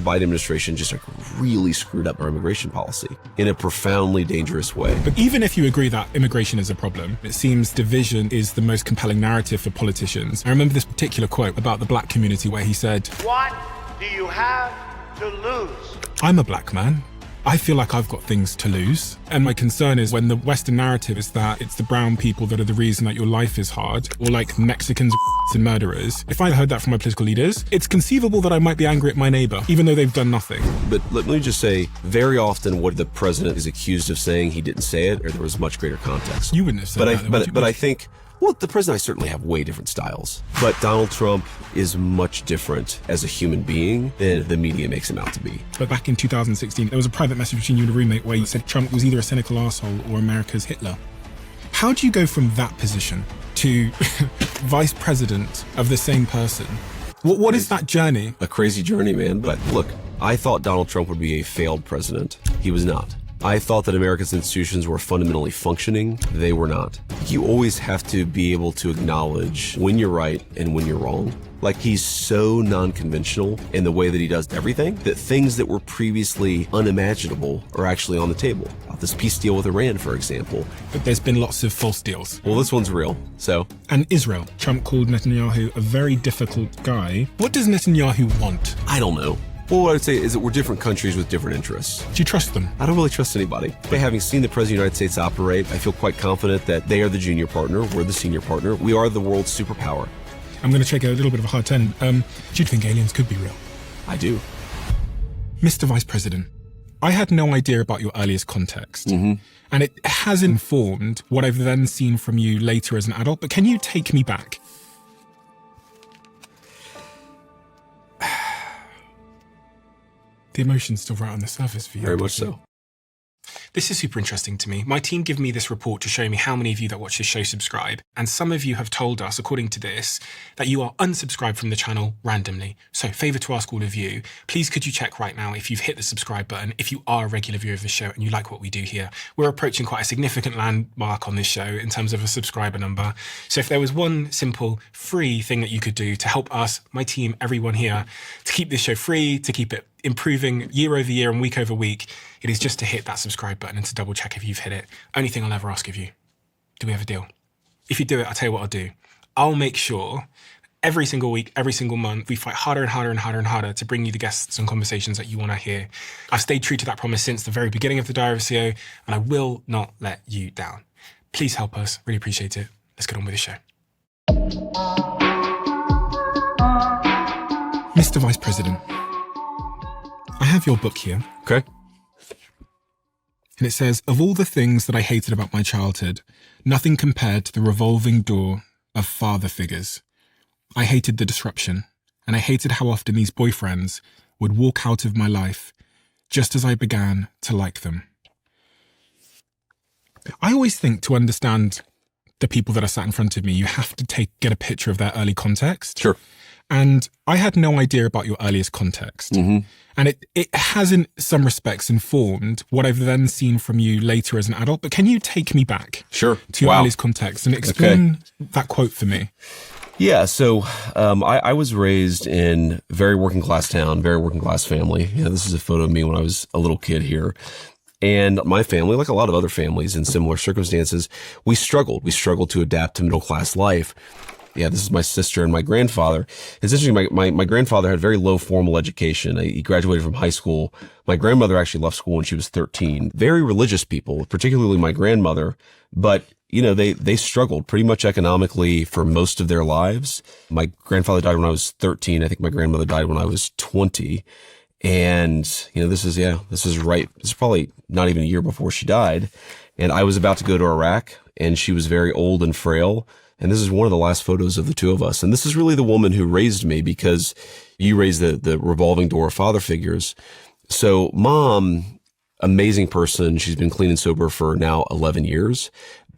Biden administration just really screwed up our immigration policy in a profoundly dangerous way. But even if you agree that immigration is a problem, it seems division is the most compelling narrative for politicians. I remember this particular quote about the black community where he said, "What do you have to lose?" I'm a black man. I feel like I've got things to lose. And my concern is when the Western narrative is that it's the brown people that are the reason that your life is hard, or like Mexicans and murderers. If I heard that from my political leaders, it's conceivable that I might be angry at my neighbor, even though they've done nothing. But let me just say, very often what the president is accused of saying, he didn't say it, or there was much greater context. You wouldn't have said that. But I think, well, the president and I certainly have way different styles. But Donald Trump is much different as a human being than the media makes him out to be. But back in 2016, there was a private message between you and a roommate where you said Trump was either a cynical asshole or America's Hitler. How do you go from that position to vice president of the same person? What is that journey? A crazy journey, man. But look, I thought Donald Trump would be a failed president. He was not. I thought that America's institutions were fundamentally functioning. They were not. You always have to be able to acknowledge when you're right and when you're wrong. Like, he's so non-conventional in the way that he does everything that things that were previously unimaginable are actually on the table. This peace deal with Iran, for example. But there's been lots of false deals. Well, this one's real, so. And Israel. Trump called Netanyahu a very difficult guy. What does Netanyahu want? I don't know. Well, what I would say is that we're different countries with different interests. Do you trust them? I don't really trust anybody. But having seen the President of the United States operate, I feel quite confident that they are the junior partner, we're the senior partner. We are the world's superpower. I'm going to take a little bit of a hard turn. Do you think aliens could be real? I do. Mr. Vice President, I had no idea about your earliest context. And it has informed what I've then seen from you later as an adult, but can you take me back? The emotion's still right on the surface for you. Very much so. This is super interesting to me. My team give me this report to show me how many of you that watch this show subscribe. And some of you have told us, according to this, that you are unsubscribed from the channel randomly. So favor to ask all of you, please could you check right now if you've hit the subscribe button, if you are a regular viewer of the show and you like what we do here. We're approaching quite a significant landmark on this show in terms of a subscriber number. So if there was one simple free thing that you could do to help us, my team, everyone here, to keep this show free, to keep it improving year over year and week over week, it is just to hit that subscribe button and to double check if you've hit it. Only thing I'll ever ask of you. Do we have a deal? If you do it, I'll tell you what I'll do. I'll make sure every single week, every single month, we fight harder and harder and harder and harder to bring you the guests and conversations that you want to hear. I've stayed true to that promise since the very beginning of the Diary of a CEO, and I will not let you down. Please help us. Really appreciate it. Let's get on with the show. Mr. Vice President, I have your book here. Okay. And it says, of all the things that I hated about my childhood, nothing compared to the revolving door of father figures. I hated the disruption, and I hated how often these boyfriends would walk out of my life just as I began to like them. I always think to understand the people that are sat in front of me, you have to get a picture of their early context. Sure. And I had no idea about your earliest context. And it has in some respects informed what I've then seen from you later as an adult. But can you take me back to your earliest context and explain that quote for me? Yeah, so I was raised in a very working class town, very working class family. Yeah, this is a photo of me when I was a little kid here. And my family, like a lot of other families in similar circumstances, we struggled. We struggled to adapt to middle class life. Yeah, this is my sister and my grandfather. It's interesting, my grandfather had very low formal education. He graduated from high school. My grandmother actually left school when she was 13. Very religious people, particularly my grandmother. But, you know, they struggled pretty much economically for most of their lives. My grandfather died when I was 13. I think my grandmother died when I was 20. And, you know, this is probably not even a year before she died. And I was about to go to Iraq, and she was very old and frail. And this is one of the last photos of the two of us. And this is really the woman who raised me, because you raised the revolving door of father figures. So Mom, amazing person. She's been clean and sober for now 11 years.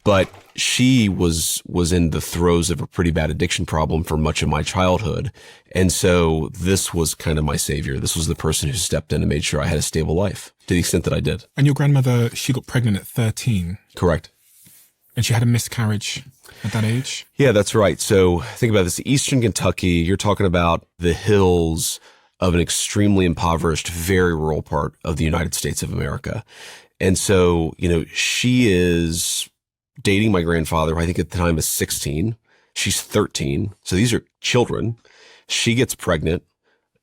But she was in the throes of a pretty bad addiction problem for much of my childhood. And so this was kind of my savior. This was the person who stepped in and made sure I had a stable life to the extent that I did. And your grandmother, she got pregnant at 13. Correct. And she had a miscarriage at that age? Yeah, that's right. So think about this. Eastern Kentucky, you're talking about the hills, of an extremely impoverished, very rural part of the United States of America. And so, she is dating my grandfather, who I think at the time is 16. She's 13. So these are children. She gets pregnant.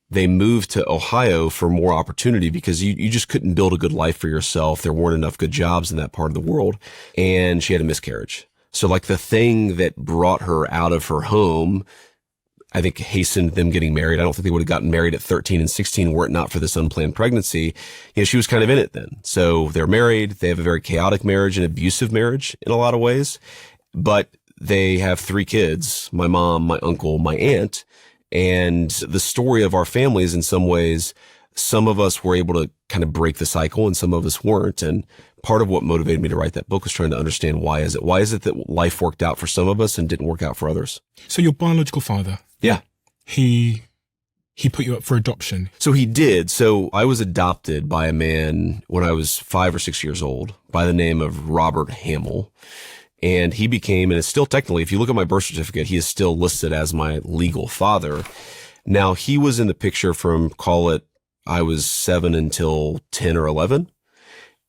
They moved to Ohio for more opportunity because you just couldn't build a good life for yourself. There weren't enough good jobs in that part of the world. And she had a miscarriage. So like the thing that brought her out of her home, I think hastened them getting married. I don't think they would have gotten married at 13 and 16 were it not for this unplanned pregnancy. She was kind of in it then. So they're married. They have a very chaotic marriage, an abusive marriage in a lot of ways. But they have 3 kids, my mom, my uncle, my aunt. And the story of our family is in some ways, some of us were able to kind of break the cycle and some of us weren't. And part of what motivated me to write that book was trying to understand why is it that life worked out for some of us and didn't work out for others? So your biological father. Yeah. He put you up for adoption. So he did. So I was adopted by a man when I was 5 or 6 years old by the name of Robert Hamill. And he became, and is still technically, if you look at my birth certificate, he is still listed as my legal father. Now, he was in the picture from, call it, I was 7 until 10 or 11.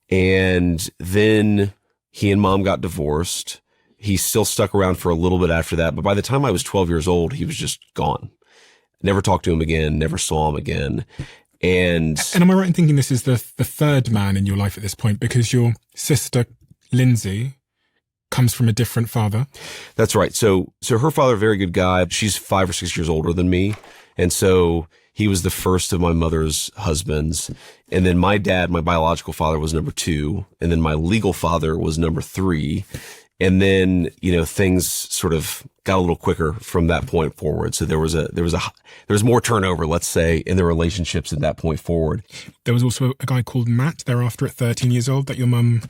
And then he and mom got divorced. He still stuck around for a little bit after that. But by the time I was 12 years old, he was just gone. Never talked to him again, never saw him again. And am I right in thinking this is the third man in your life at this point? Because your sister, Lindsay, comes from a different father. That's right. So her father, very good guy. She's 5 or 6 years older than me. And so he was the first of my mother's husbands. And then my dad, my biological father, was number 2. And then my legal father was number 3. And then, things sort of got a little quicker from that point forward. So there was more turnover, let's say, in the relationships at that point forward. There was also a guy called Matt thereafter at 13 years old that your mum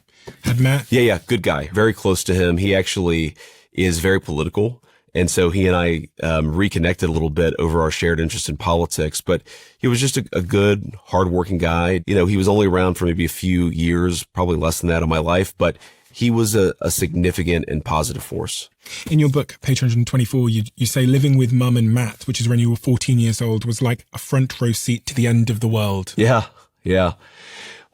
had met. Yeah. Good guy. Very close to him. He actually is very political. And so he and I reconnected a little bit over our shared interest in politics, but he was just a good, hardworking guy. He was only around for maybe a few years, probably less than that of my life, but he was a significant and positive force. In your book, page 124, you say living with mum and Matt, which is when you were 14 years old, was like a front row seat to the end of the world. Yeah. Well,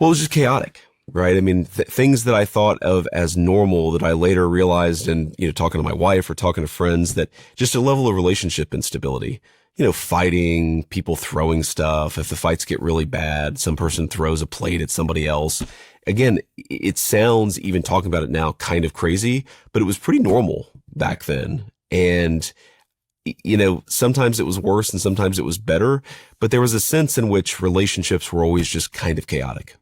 it was just chaotic. Right. I mean, things that I thought of as normal that I later realized and, talking to my wife or talking to friends, that just a level of relationship instability, fighting, people throwing stuff. If the fights get really bad, some person throws a plate at somebody else. Again, it sounds, even talking about it now, kind of crazy, but it was pretty normal back then. And, sometimes it was worse and sometimes it was better, but there was a sense in which relationships were always just kind of chaotic.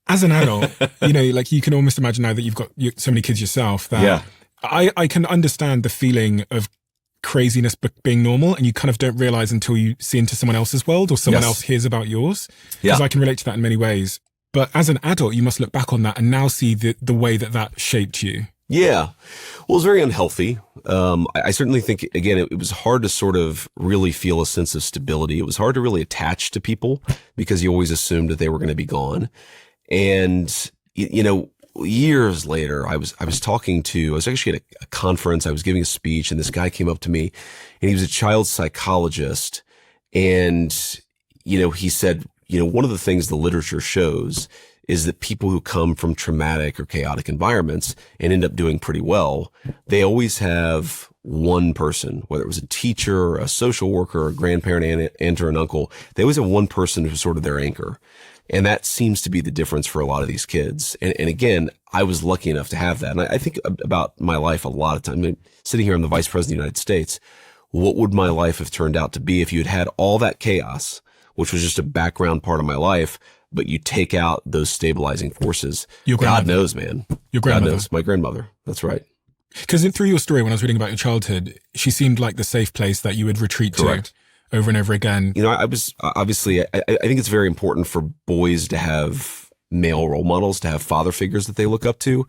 As an adult, you can almost imagine now that you've got so many kids yourself that I can understand the feeling of craziness being normal, and you kind of don't realize until you see into someone else's world or someone else hears about yours. Because I can relate to that in many ways. But as an adult, you must look back on that and now see the way that shaped you. Yeah. Well, it was very unhealthy. I certainly think, again, it was hard to sort of really feel a sense of stability. It was hard to really attach to people because you always assumed that they were going to be gone. And, years later, I was actually at a conference. I was giving a speech and this guy came up to me and he was a child psychologist. And, he said, one of the things the literature shows is that people who come from traumatic or chaotic environments and end up doing pretty well, they always have one person, whether it was a teacher, a social worker, a grandparent, aunt or an uncle. They always have one person who's sort of their anchor. And that seems to be the difference for a lot of these kids. And again, I was lucky enough to have that. And I think about my life a lot of time. I mean, sitting here, I'm the Vice President of the United States. What would my life have turned out to be if you had had all that chaos, which was just a background part of my life, but you take out those stabilizing forces? God knows, man. Your grandmother. God knows. My grandmother. That's right. Because through your story, when I was reading about your childhood, she seemed like the safe place that you would retreat Correct. to over and over again. I was obviously, I think it's very important for boys to have male role models, to have father figures that they look up to.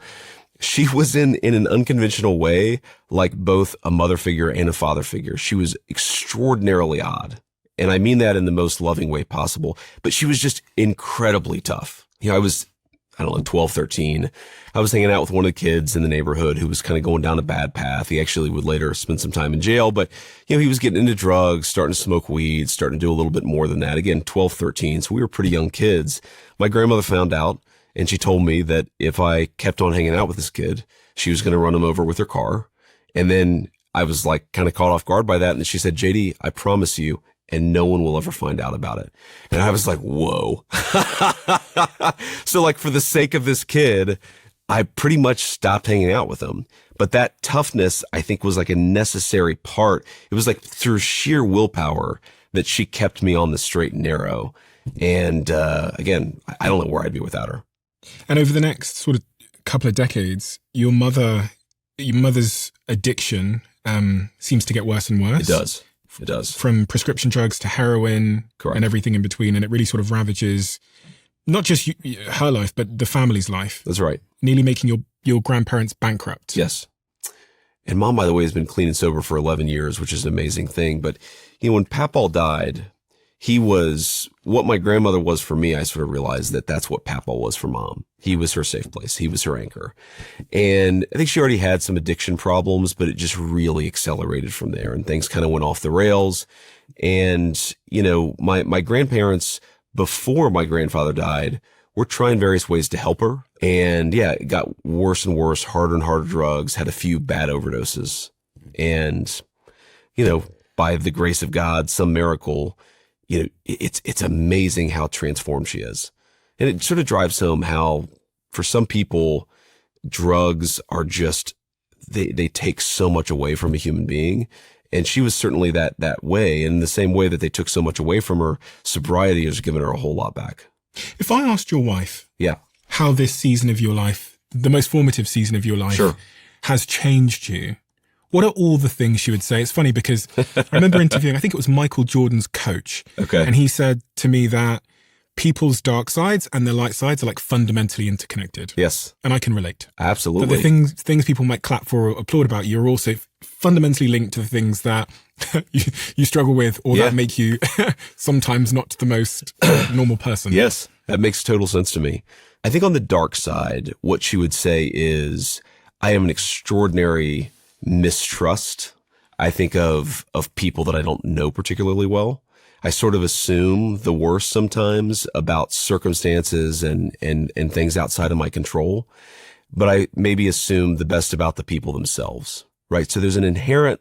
She was in an unconventional way, like both a mother figure and a father figure. She was extraordinarily odd. And I mean that in the most loving way possible, but she was just incredibly tough. I was I don't know, 12, 13. I was hanging out with one of the kids in the neighborhood who was kind of going down a bad path. He actually would later spend some time in jail, but he was getting into drugs, starting to smoke weed, starting to do a little bit more than that. Again, 12, 13. So we were pretty young kids. My grandmother found out, and she told me that if I kept on hanging out with this kid, she was going to run him over with her car. And then I was like kind of caught off guard by that. And she said, JD, I promise you, and no one will ever find out about it. And I was like, whoa. So like for the sake of this kid, I pretty much stopped hanging out with him. But that toughness, I think, was like a necessary part. It was like through sheer willpower that she kept me on the straight and narrow. And again, I don't know where I'd be without her. And over the next sort of couple of decades, your mother's addiction seems to get worse and worse. It does. From prescription drugs to heroin. Correct. And everything in between. And it really sort of ravages not just her life, but the family's life. That's right. Nearly making your grandparents bankrupt. Yes. And Mom, by the way, has been clean and sober for 11 years, which is an amazing thing. But, when Papaw died, he was what my grandmother was for me. I sort of realized that that's what Papaw was for Mom. He was her safe place. He was her anchor. And I think she already had some addiction problems, but it just really accelerated from there. And things kind of went off the rails. And, my grandparents, before my grandfather died, were trying various ways to help her. And yeah, it got worse and worse, harder and harder drugs, had a few bad overdoses. And, by the grace of God, some miracle, it's amazing how transformed she is. And it sort of drives home how, for some people, drugs are just, they take so much away from a human being. And she was certainly that way. And in the same way that they took so much away from her, sobriety has given her a whole lot back. If I asked your wife yeah, how this season of your life, the most formative season of your life, sure, has changed you, what are all the things she would say? It's funny because I remember interviewing, I think it was Michael Jordan's coach. Okay. And he said to me that people's dark sides and their light sides are like fundamentally interconnected. Yes. And I can relate. Absolutely. That the things people might clap for or applaud about you are also fundamentally linked to the things that you struggle with or that make you sometimes not the most normal person. Yes, that makes total sense to me. I think on the dark side, what she would say is, I am an extraordinary mistrust, I think, of people that I don't know particularly well. I sort of assume the worst sometimes about circumstances and things outside of my control, but I maybe assume the best about the people themselves, right? So there's an inherent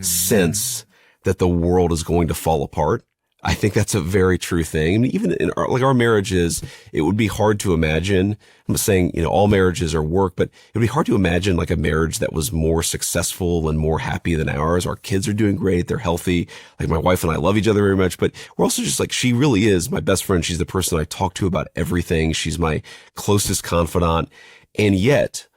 sense that the world is going to fall apart. I think that's a very true thing. I mean, even in our marriages, it would be hard to imagine. I'm not saying, all marriages are work, but it would be hard to imagine like a marriage that was more successful and more happy than ours. Our kids are doing great. They're healthy. Like my wife and I love each other very much, but we're also just like, she really is my best friend. She's the person I talk to about everything. She's my closest confidant. And yet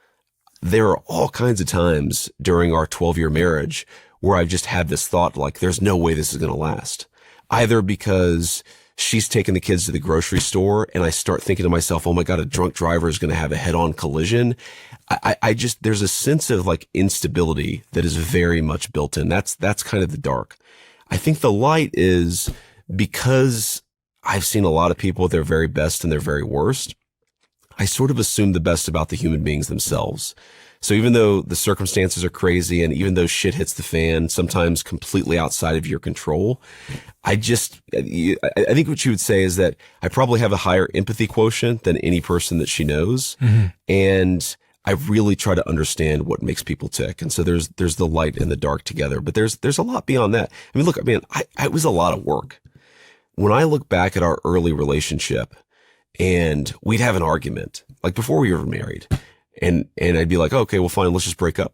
there are all kinds of times during our 12-year marriage where I've just had this thought, like, there's no way this is going to last. Either because she's taking the kids to the grocery store and I start thinking to myself, oh my God, a drunk driver is going to have a head-on collision. I just, there's a sense of like instability that is very much built in. That's kind of the dark. I think the light is because I've seen a lot of people at their very best and their very worst. I sort of assume the best about the human beings themselves. So even though the circumstances are crazy and even though shit hits the fan, sometimes completely outside of your control, I think what she would say is that I probably have a higher empathy quotient than any person that she knows. Mm-hmm. And I really try to understand what makes people tick. And so there's the light and the dark together, but there's a lot beyond that. I mean, look, it was a lot of work. When I look back at our early relationship and we'd have an argument, like before we were married, and I'd be like, oh, okay, well, fine, let's just break up.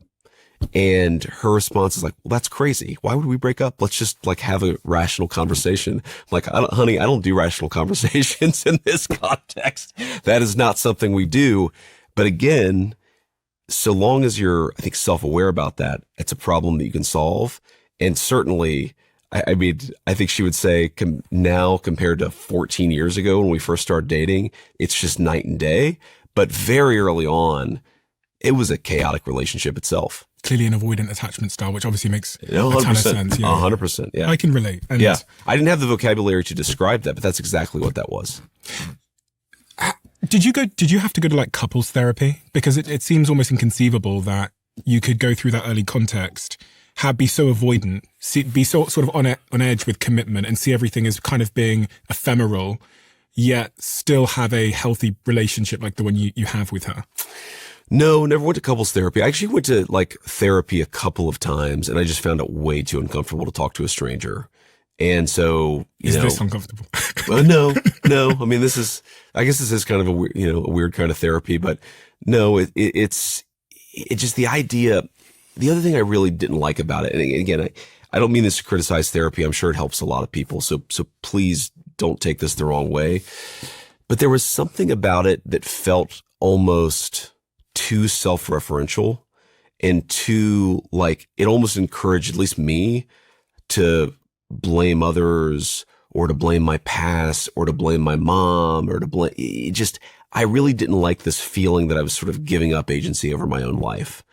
And her response is like, well, that's crazy. Why would we break up? Let's just like have a rational conversation. I'm like, honey, I don't do rational conversations in this context. That is not something we do. But again, so long as you're, I think, self-aware about that, it's a problem that you can solve. And certainly, I mean, I think she would say now compared to 14 years ago when we first started dating, it's just night and day. But very early on, it was a chaotic relationship itself. Clearly an avoidant attachment style, which obviously makes a ton of sense. 100%. Yeah. I can relate. And yeah. I didn't have the vocabulary to describe that, but that's exactly what that was. Did you have to go to like couples therapy? Because it seems almost inconceivable that you could go through that early context, be so avoidant, be so sort of on edge with commitment and see everything as kind of being ephemeral, yet still have a healthy relationship like the one you have with her. No, never went to couples therapy. I actually went to like therapy a couple of times, and I just found it way too uncomfortable to talk to a stranger. And so, is this uncomfortable? No. I mean, I guess this is kind of a weird kind of therapy, but no, it's just the idea. The other thing I really didn't like about it, and again, I don't mean this to criticize therapy. I'm sure it helps a lot of people. So please don't take this the wrong way. But there was something about it that felt almost too self-referential and too like it almost encouraged at least me to blame others or to blame my past or to blame my mom or to blame I really didn't like this feeling that I was sort of giving up agency over my own life.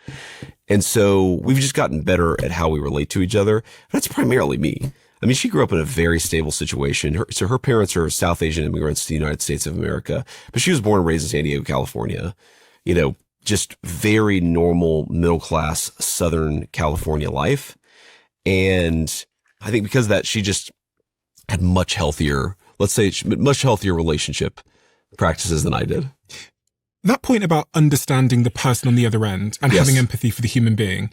And so we've just gotten better at how we relate to each other. That's primarily me. I mean, she grew up in a very stable situation. Her parents are South Asian immigrants to the United States of America, but she was born and raised in San Diego, California. Just very normal middle-class Southern California life. And I think because of that, she just had much healthier relationship practices than I did. That point about understanding the person on the other end and having empathy for the human being,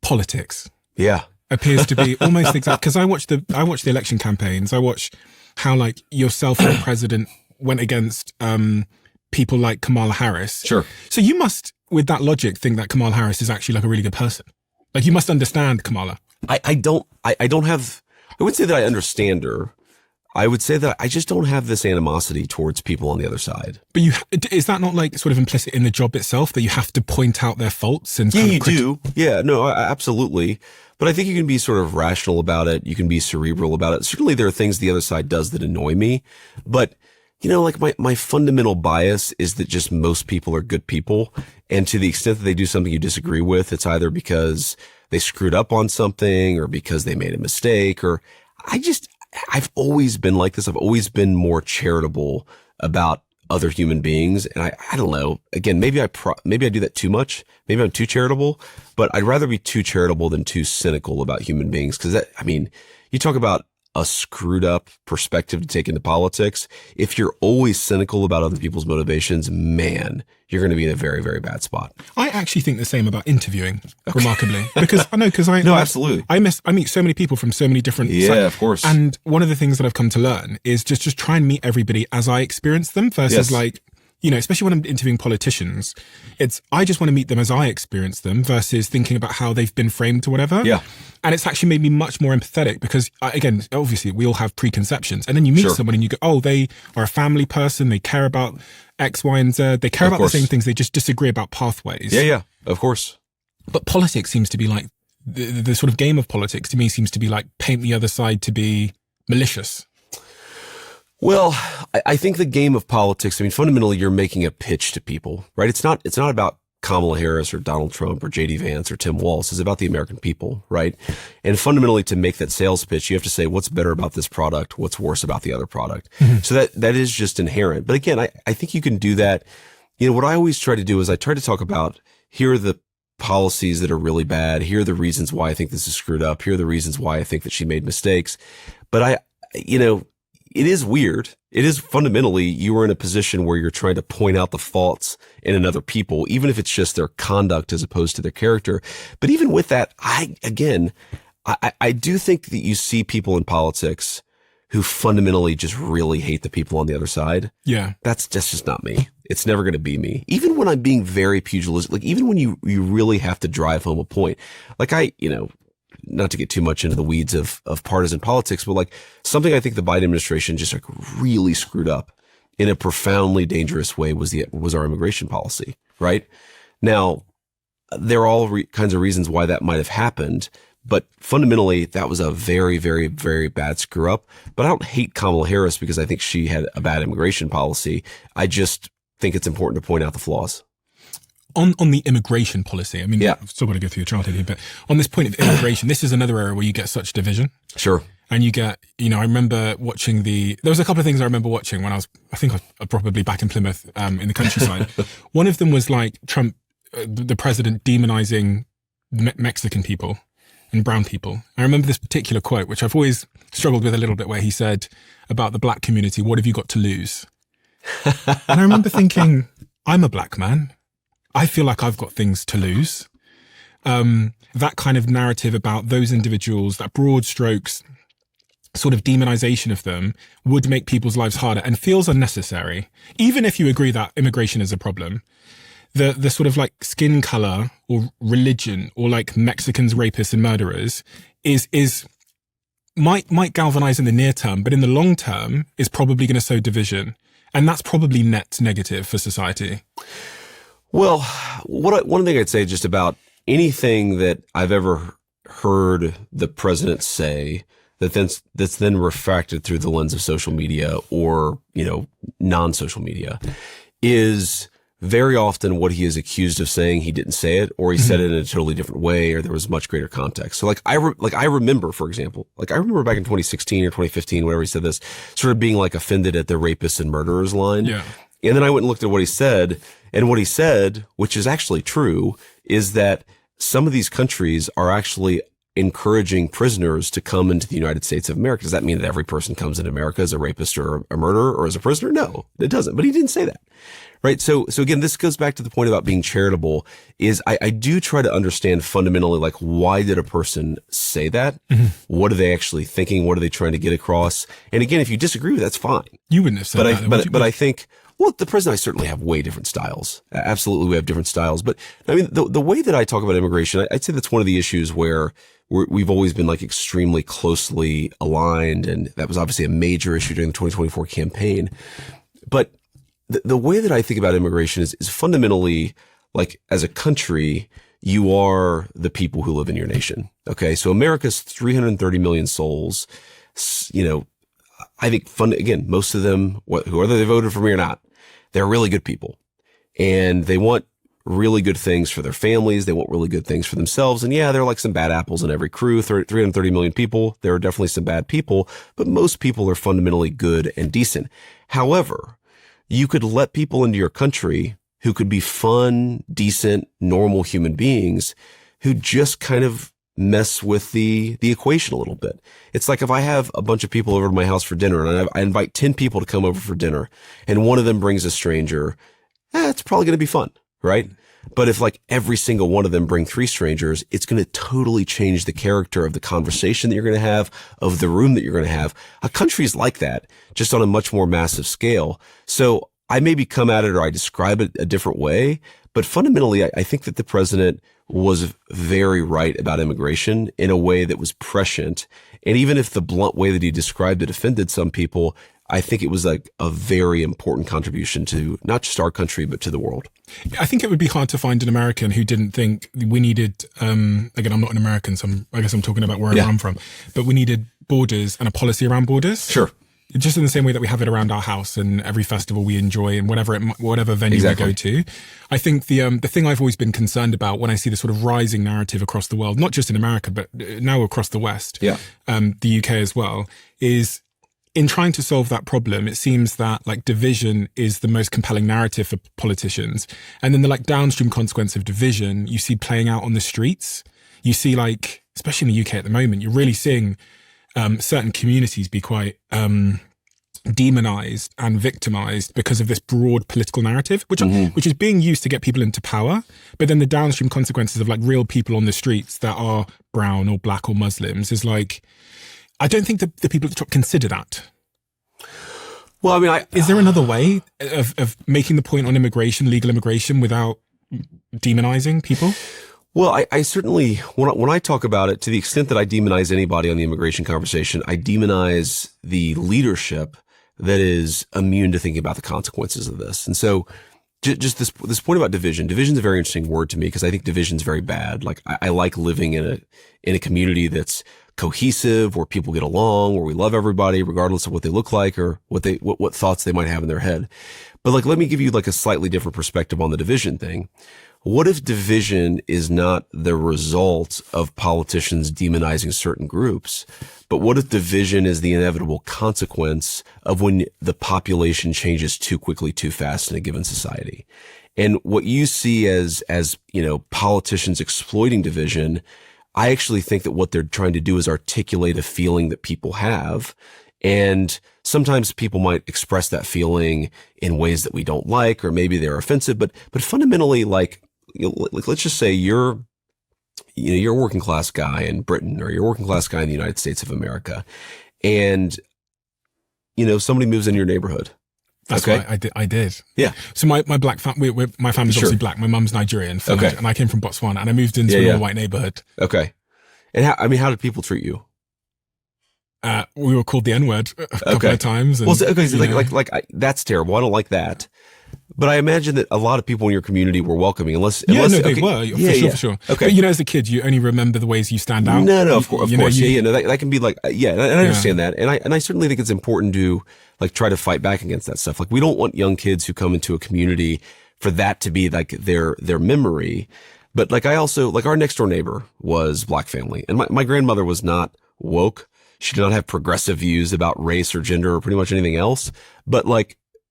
politics. Yeah. Appears to be almost exact. Because I watch the election campaigns. I watch how like yourself and the president went against people like Kamala Harris. Sure. So you must, with that logic, think that Kamala Harris is actually like a really good person. Like you must understand Kamala. I wouldn't say that I understand her. I would say that I just don't have this animosity towards people on the other side. But is that not like sort of implicit in the job itself that you have to point out their faults? And yeah, you do. Yeah, no, absolutely. But I think you can be sort of rational about it. You can be cerebral about it. Certainly there are things the other side does that annoy me. But, like my fundamental bias is that just most people are good people. And to the extent that they do something you disagree with, it's either because they screwed up on something or because they made a mistake or I've always been like this. I've always been more charitable about other human beings. And I don't know, again, maybe I do that too much. Maybe I'm too charitable, but I'd rather be too charitable than too cynical about human beings. Cause you talk about a screwed up perspective to take into politics. If you're always cynical about other people's motivations, man, you're going to be in a very, very bad spot. I actually think the same about interviewing, remarkably, because absolutely. I meet so many people from so many different of course. And one of the things that I've come to learn is just try and meet everybody as I experience them versus especially when I'm interviewing politicians, I just want to meet them as I experience them versus thinking about how they've been framed or whatever. Yeah. And it's actually made me much more empathetic because, again, obviously we all have preconceptions. And then you meet someone and you go, oh, they are a family person. They care about X, Y, and Z. They care about the same things. They just disagree about pathways. Yeah, of course. But politics seems to be like, the sort of game of politics to me seems to be like paint the other side to be malicious. Well, I think the game of politics, fundamentally you're making a pitch to people, right? It's not about Kamala Harris or Donald Trump or JD Vance or Tim Walz. It's about the American people, right? And fundamentally to make that sales pitch, you have to say what's better about this product, what's worse about the other product. Mm-hmm. So that is just inherent. But again, I think you can do that. What I always try to do is I try to talk about, here are the policies that are really bad. Here are the reasons why I think this is screwed up. Here are the reasons why I think that she made mistakes. But it is weird. It is fundamentally, you are in a position where you're trying to point out the faults in another people, even if it's just their conduct as opposed to their character. But even with that, I do think that you see people in politics who fundamentally just really hate the people on the other side. Yeah. That's just not me. It's never going to be me. Even when I'm being very pugilistic, like even when you really have to drive home a point, like not to get too much into the weeds of partisan politics, but like something I think the Biden administration just like really screwed up in a profoundly dangerous way was our immigration policy, right? Now, there are all kinds of reasons why that might have happened, but fundamentally that was a very, very, very bad screw up. But I don't hate Kamala Harris because I think she had a bad immigration policy. I just think it's important to point out the flaws. On the immigration policy, I've still got to go through your childhood here, but on this point of immigration, this is another area where you get such division. Sure. And you get, I remember watching there was a couple of things I remember watching when I think I was probably back in Plymouth in the countryside. One of them was like Trump, the president, demonizing Mexican people and brown people. I remember this particular quote, which I've always struggled with a little bit, where he said about the black community, "What have you got to lose?" And I remember thinking, I'm a black man. I feel like I've got things to lose. That kind of narrative about those individuals, that broad strokes sort of demonization of them, would make people's lives harder and feels unnecessary. Even if you agree that immigration is a problem, the sort of like skin color or religion or like Mexicans, rapists and murderers might galvanize in the near term, but in the long term is probably going to sow division. And that's probably net negative for society. Well, one thing I'd say just about anything that I've ever heard the president say that's then refracted through the lens of social media or, non-social media is very often what he is accused of saying, he didn't say it, or he said it in a totally different way, or there was much greater context. So I remember, for example, back in 2016 or 2015, whenever he said this, sort of being like offended at the rapists and murderers line. Yeah. And then I went and looked at what he said, and what he said, which is actually true, is that some of these countries are actually encouraging prisoners to come into the United States of America. Does that mean that every person comes into America as a rapist or a murderer or as a prisoner? No, it doesn't. But he didn't say that. Right. So again, this goes back to the point about being charitable is I do try to understand fundamentally, like, why did a person say that? Mm-hmm. What are they actually thinking? What are they trying to get across? And again, if you disagree with that, that's fine. You wouldn't have said that. But I think, well, the president and I certainly have way different styles. Absolutely, we have different styles. But I mean, the way that I talk about immigration, I'd say that's one of the issues where we've always been like extremely closely aligned. And that was obviously a major issue during the 2024 campaign. But the way that I think about immigration is fundamentally like, as a country, you are the people who live in your nation. Okay. So America's 330 million souls, I think again, most of them, whether they voted for me or not, they're really good people and they want really good things for their families. They want really good things for themselves. And yeah, there are like some bad apples in every crew, 330 million people. There are definitely some bad people, but most people are fundamentally good and decent. However, you could let people into your country who could be fun, decent, normal human beings who just kind of mess with the equation a little bit. It's like if I have a bunch of people over to my house for dinner and I invite 10 people to come over for dinner and one of them brings a stranger, it's probably going to be fun, right? But if like every single one of them bring 3 strangers, it's going to totally change the character of the conversation that you're going to have, of the room that you're going to have. A country is like that, just on a much more massive scale. So I maybe come at it or I describe it a different way, but fundamentally, I think that the president was very right about immigration in a way that was prescient. And even if the blunt way that he described it offended some people, I think it was like a very important contribution to not just our country, but to the world. I think it would be hard to find an American who didn't think we needed, again, I'm not an American, so I guess I'm talking about wherever I'm from, but we needed borders and a policy around borders. Sure. Just in the same way that we have it around our house and every festival we enjoy and whatever venue we go to. I think the thing I've always been concerned about when I see the sort of rising narrative across the world, not just in America, but now across the West, the UK as well, is in trying to solve that problem, it seems that like division is the most compelling narrative for politicians. And then the like downstream consequence of division, you see playing out on the streets. You see like, especially in the UK at the moment, you're really seeing certain communities be quite demonized and victimized because of this broad political narrative, which is being used to get people into power. But then the downstream consequences of like real people on the streets that are brown or black or Muslims is like, I don't think the people at the top consider that. Well, I mean, is there another way of making the point on immigration, legal immigration, without demonizing people? Well, I certainly, when I talk about it, to the extent that I demonize anybody on the immigration conversation, I demonize the leadership that is immune to thinking about the consequences of this. And so just this point about division. Division is a very interesting word to me because I think division is very bad. Like I like living in a community that's cohesive, where people get along, where we love everybody, regardless of what they look like or what thoughts they might have in their head. But like, let me give you like a slightly different perspective on the division thing. what if division is not the result of politicians demonizing certain groups, but what if division is the inevitable consequence of when the population changes too quickly, too fast in a given society? And what you see as politicians exploiting division, I actually think that what they're trying to do is articulate a feeling that people have. And sometimes people might express that feeling in ways that we don't like, or maybe they're offensive, but fundamentally, let's just say you're a working class guy in Britain, or you're a working class guy in the United States of America, and somebody moves in your neighborhood. That's okay? right. I did. Yeah. So my black my family's Sure. obviously black. My mum's Nigerian, Okay. and I came from Botswana, and I moved into an all-white neighborhood. Okay. And how did people treat you? We were called the N-word a couple of times. And, that's terrible. I don't like that. But I imagine that a lot of people in your community were welcoming, unless they were, for sure. Okay. But as a kid, you only remember the ways you stand out. No, of course. That can be and I understand that. And I certainly think it's important to try to fight back against that stuff. We don't want young kids who come into a community for that to be their memory. But I also, our next door neighbor was black family, and my grandmother was not woke. She did not have progressive views about race or gender or pretty much anything else. But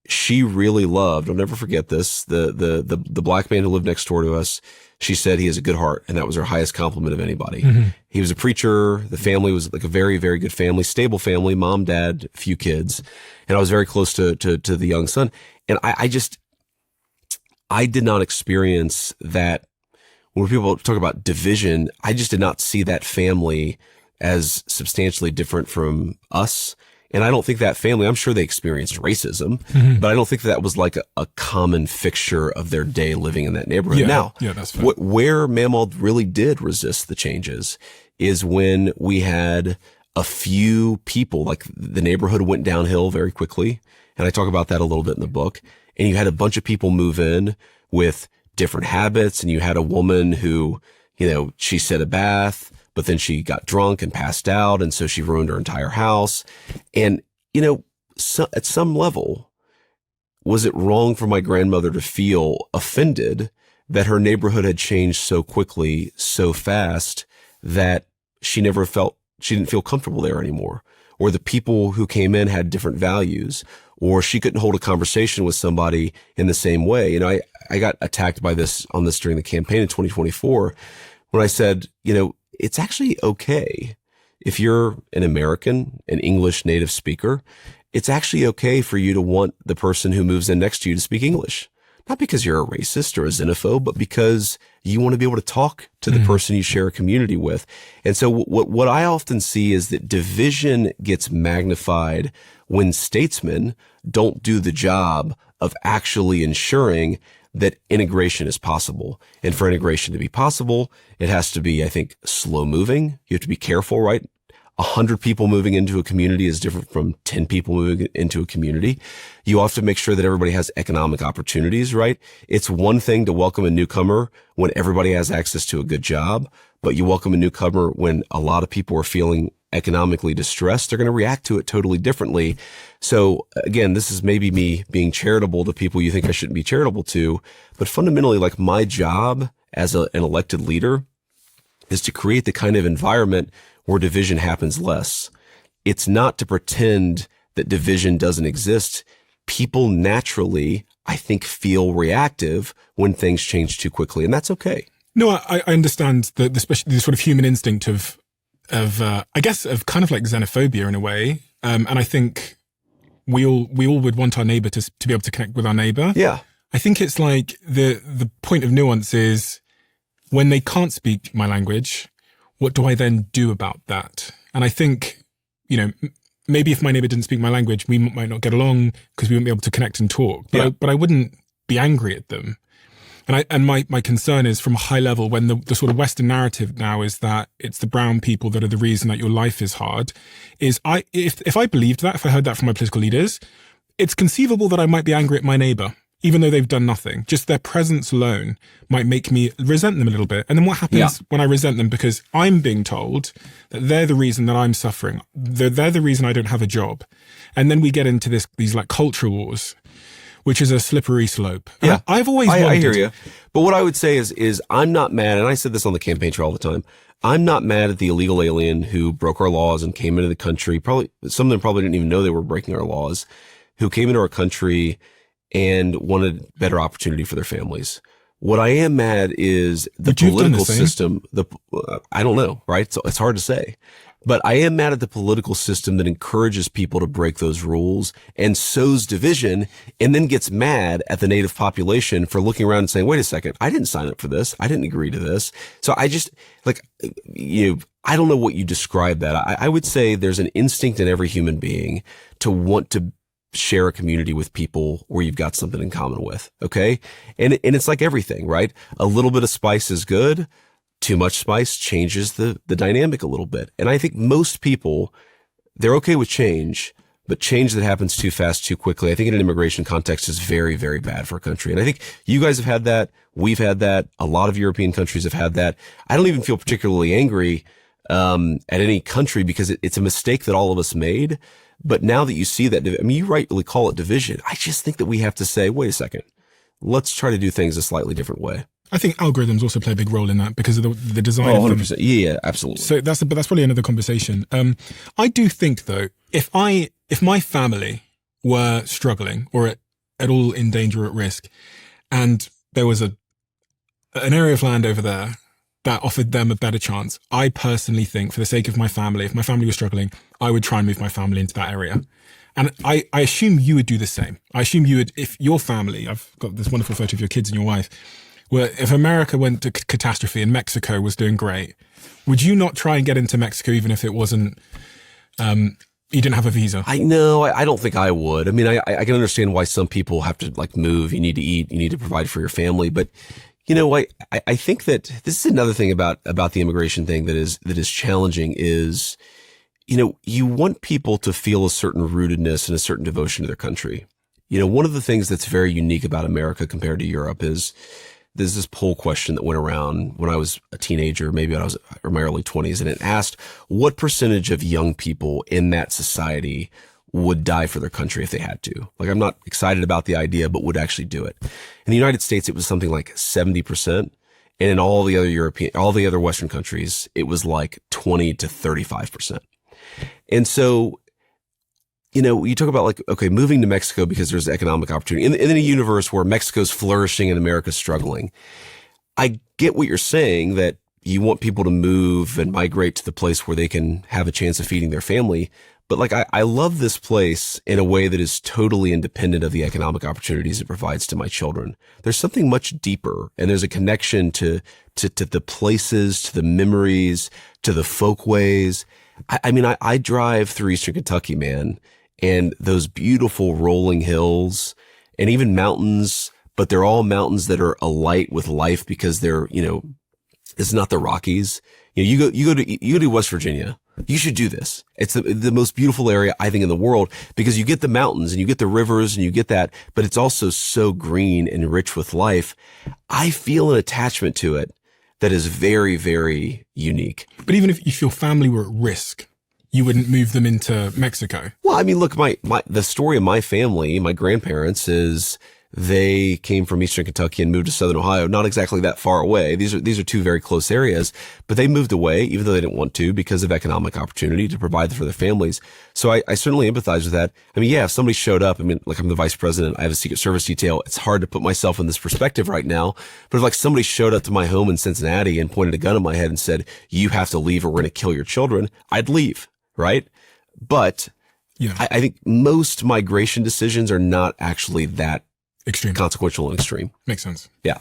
she really loved, I'll never forget this, the black man who lived next door to us. She said he has a good heart, and that was her highest compliment of anybody. Mm-hmm. He was a preacher. The family was a very, very good family, stable family, mom, dad, a few kids. And I was very close to the young son. And I did not experience that. When people talk about division, I just did not see that family as substantially different from us. And I don't think that family, I'm sure they experienced racism, but I don't think that was a common fixture of their day living in that neighborhood. That's fair. Where Mamaw really did resist the changes is when we had a few people, the neighborhood went downhill very quickly. And I talk about that a little bit in the book. And you had a bunch of people move in with different habits. And you had a woman who, she set a bath, but then she got drunk and passed out. And so she ruined her entire house. And, at some level, was it wrong for my grandmother to feel offended that her neighborhood had changed so quickly, so fast, that she didn't feel comfortable there anymore? Or the people who came in had different values, or she couldn't hold a conversation with somebody in the same way. I got attacked on this during the campaign in 2024 when I said, it's actually okay if you're an American, an English native speaker. It's actually okay for you to want the person who moves in next to you to speak English. Not because you're a racist or a xenophobe, but because you want to be able to talk to the person you share a community with. And so what I often see is that division gets magnified when statesmen don't do the job of actually ensuring that integration is possible. And for integration to be possible, it has to be, I think, slow moving. You have to be careful, right? 100 people moving into a community is different from 10 people moving into a community. You have to make sure that everybody has economic opportunities, right? It's one thing to welcome a newcomer when everybody has access to a good job, but you welcome a newcomer when a lot of people are feeling economically distressed. They're going to react to it totally differently. So again, this is maybe me being charitable to people you think I shouldn't be charitable to, but fundamentally, my job as an elected leader is to create the kind of environment where division happens less. It's not to pretend that division doesn't exist. People naturally, I think, feel reactive when things change too quickly, and that's okay. No, I understand the sort of human instinct of I guess of kind of xenophobia in a way, and I think we all would want our neighbor to be able to connect with our neighbor. Yeah, I think it's the point of nuance is when they can't speak my language, what do I then do about that? And I think, maybe if my neighbor didn't speak my language, we might not get along because we wouldn't be able to connect and talk. But I wouldn't be angry at them. And my concern is from a high level when the sort of Western narrative now is that it's the brown people that are the reason that your life is hard. If I believed that, if I heard that from my political leaders, it's conceivable that I might be angry at my neighbor, even though they've done nothing. Just their presence alone might make me resent them a little bit. And then what happens when I resent them? Because I'm being told that they're the reason that I'm suffering. They're the reason I don't have a job. And then we get into these culture wars which is a slippery slope. Yeah. I've always I wondered. hear you. But what I would say is I'm not mad, and I said this on the campaign trail all the time. I'm not mad at the illegal alien who broke our laws and came into the country. Probably some of them probably didn't even know they were breaking our laws, who came into our country and wanted better opportunity for their families. What I am mad is the political system. I don't know, right? So it's hard to say. But I am mad at the political system that encourages people to break those rules and sows division, and then gets mad at the native population for looking around and saying, wait a second, I didn't sign up for this. I didn't agree to this. So I just, I don't know what you describe that. I would say there's an instinct in every human being to want to share a community with people where you've got something in common with. Okay. And it's like everything, right? A little bit of spice is good. Too much spice changes the dynamic a little bit. And I think most people, they're okay with change, but change that happens too fast, too quickly, I think in an immigration context is very, very bad for a country. And I think you guys have had that. We've had that. A lot of European countries have had that. I don't even feel particularly angry at any country because it's a mistake that all of us made. But now that you see that, I mean, you rightly call it division. I just think that we have to say, wait a second, let's try to do things a slightly different way. I think algorithms also play a big role in that because of the design. Oh, 100%. Yeah, absolutely. So that's probably another conversation. I do think though, if my family were struggling or at all in danger or at risk, and there was an area of land over there that offered them a better chance, I personally think for the sake of my family, if my family was struggling, I would try and move my family into that area. And I assume you would do the same. I assume you would, if your family, I've got this wonderful photo of your kids and your wife, where if America went to catastrophe and Mexico was doing great, would you not try and get into Mexico even if it wasn't, you didn't have a visa? I don't think I would. I mean, I can understand why some people have to move. You need to eat, you need to provide for your family. But, I think that this is another thing about the immigration thing that is challenging is, you want people to feel a certain rootedness and a certain devotion to their country. One of the things that's very unique about America compared to Europe is, there's this poll question that went around when I was a teenager, maybe when I was in my early 20s, and it asked what percentage of young people in that society would die for their country if they had to. Like, I'm not excited about the idea, but would actually do it. In the United States, it was something like 70%. And in all the other Western countries, it was like 20 to 35%. And so, you talk about moving to Mexico because there's economic opportunity in a universe where Mexico's flourishing and America's struggling. I get what you're saying, that you want people to move and migrate to the place where they can have a chance of feeding their family. But I love this place in a way that is totally independent of the economic opportunities it provides to my children. There's something much deeper, and there's a connection to the places, to the memories, to the folkways. I drive through Eastern Kentucky, man. And those beautiful rolling hills and even mountains, but they're all mountains that are alight with life because they're, it's not the Rockies. You go to West Virginia. You should do this. It's the most beautiful area, I think, in the world, because you get the mountains and you get the rivers and you get that, but it's also so green and rich with life. I feel an attachment to it that is very, very unique. But even if your family were at risk, you wouldn't move them into Mexico? Well, I mean, look, the story of my family, my grandparents, is they came from Eastern Kentucky and moved to Southern Ohio, not exactly that far away. These are two very close areas, but they moved away, even though they didn't want to, because of economic opportunity to provide for their families. So I certainly empathize with that. I mean, yeah, if somebody showed up, I'm the vice president, I have a Secret Service detail. It's hard to put myself in this perspective right now, but if somebody showed up to my home in Cincinnati and pointed a gun at my head and said, you have to leave or we're going to kill your children, I'd leave. Right. But yeah. I think most migration decisions are not actually that extreme, consequential and extreme. Makes sense. Yeah.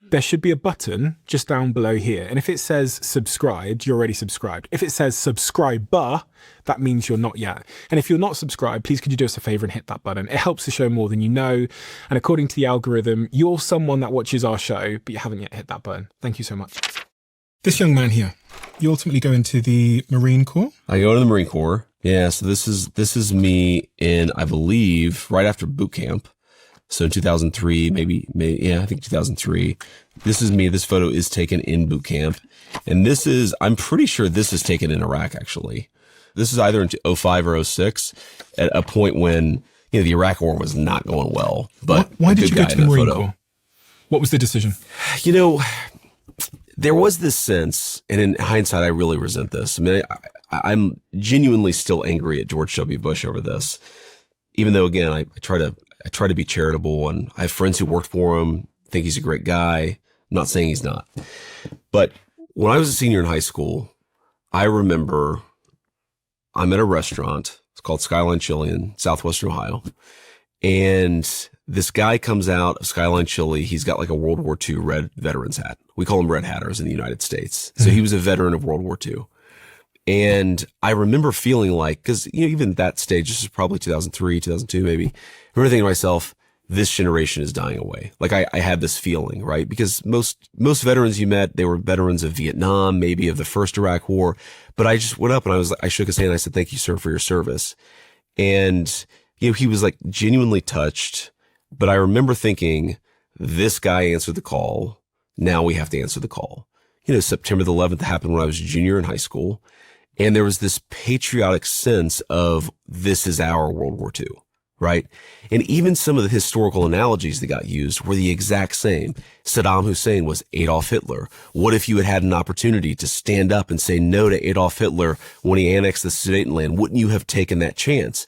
There should be a button just down below here. And if it says subscribed, you're already subscribed. If it says subscriber, that means you're not yet. And if you're not subscribed, please could you do us a favor and hit that button? It helps the show more than you know. And according to the algorithm, you're someone that watches our show, but you haven't yet hit that button. Thank you so much. This young man here, you ultimately go into the Marine Corps? I go to the Marine Corps. Yeah. So this is me in, I believe, right after boot camp. So in 2003, maybe, I think 2003. This is me. This photo is taken in boot camp. And I'm pretty sure this is taken in Iraq, actually. This is either in 05 or 06 at a point when the Iraq War was not going well. But why did you go to the Marine Corps? What was the decision? There was this sense, and in hindsight, I really resent this. I mean, I'm genuinely still angry at George W. Bush over this, even though, again, I try to be charitable, and I have friends who worked for him, think he's a great guy. I'm not saying he's not. But when I was a senior in high school, I remember I'm at a restaurant. It's called Skyline Chili in Southwestern Ohio. And this guy comes out of Skyline Chili. He's got like a World War II red veteran's hat. We call them red hatters in the United States. So he was a veteran of World War II. And I remember feeling like, because even at that stage, this is probably 2003, 2002 maybe, I remember thinking to myself, this generation is dying away. Like I had this feeling, right? Because most veterans you met, they were veterans of Vietnam, maybe of the first Iraq War. But I just went up and I shook his hand and I said, "Thank you, sir, for your service." And, he was like genuinely touched. But I remember thinking, this guy answered the call. Now we have to answer the call. September the 11th happened when I was a junior in high school. And there was this patriotic sense of this is our World War II. Right? And even some of the historical analogies that got used were the exact same. Saddam Hussein was Adolf Hitler. What if you had had an opportunity to stand up and say no to Adolf Hitler when he annexed the Sudetenland? Wouldn't you have taken that chance?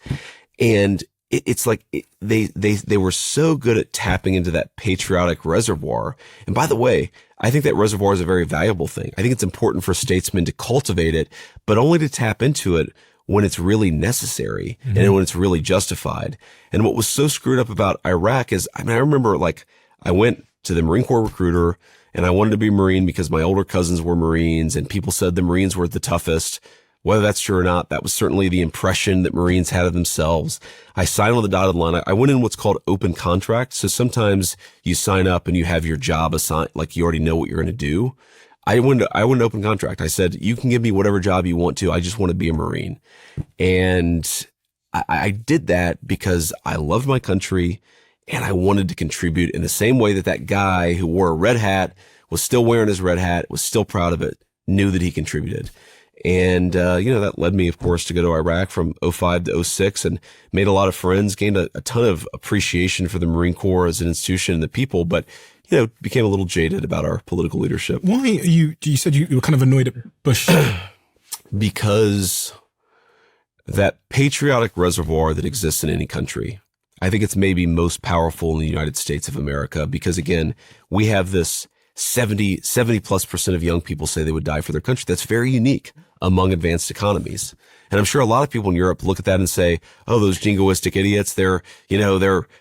And it's like they were so good at tapping into that patriotic reservoir. And by the way, I think that reservoir is a very valuable thing. I think it's important for statesmen to cultivate it, but only to tap into it when it's really necessary and when it's really justified. And what was so screwed up about Iraq is, I remember I went to the Marine Corps recruiter and I wanted to be a Marine because my older cousins were Marines and people said the Marines were the toughest. Whether that's true or not, that was certainly the impression that Marines had of themselves. I signed on the dotted line. I went in what's called open contract. So sometimes you sign up and you have your job assigned, like you already know what you're going to do. I went an open contract. I said, you can give me whatever job you want to. I just want to be a Marine. And I did that because I loved my country and I wanted to contribute in the same way that guy who wore a red hat was still wearing his red hat, was still proud of it, knew that he contributed. And, that led me, of course, to go to Iraq from 2005 to 2006 and made a lot of friends, gained a ton of appreciation for the Marine Corps as an institution and the people, but became a little jaded about our political leadership. Why you said you were kind of annoyed at Bush? Because that patriotic reservoir that exists in any country, I think it's maybe most powerful in the United States of America because, again, we have this 70+% of young people say they would die for their country. That's very unique among advanced economies. And I'm sure a lot of people in Europe look at that and say, oh, those jingoistic idiots, they're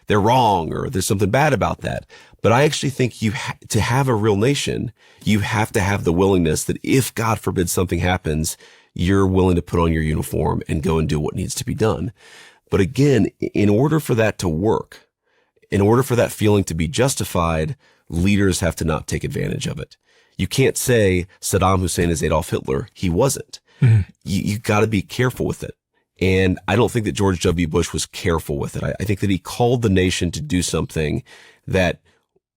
wrong or there's something bad about that. But I actually think to have a real nation, you have to have the willingness that if God forbid something happens, you're willing to put on your uniform and go and do what needs to be done. But again, in order for that to work, in order for that feeling to be justified, leaders have to not take advantage of it. You can't say Saddam Hussein is Adolf Hitler. He wasn't. Mm-hmm. You got to be careful with it. And I don't think that George W. Bush was careful with it. I think that he called the nation to do something that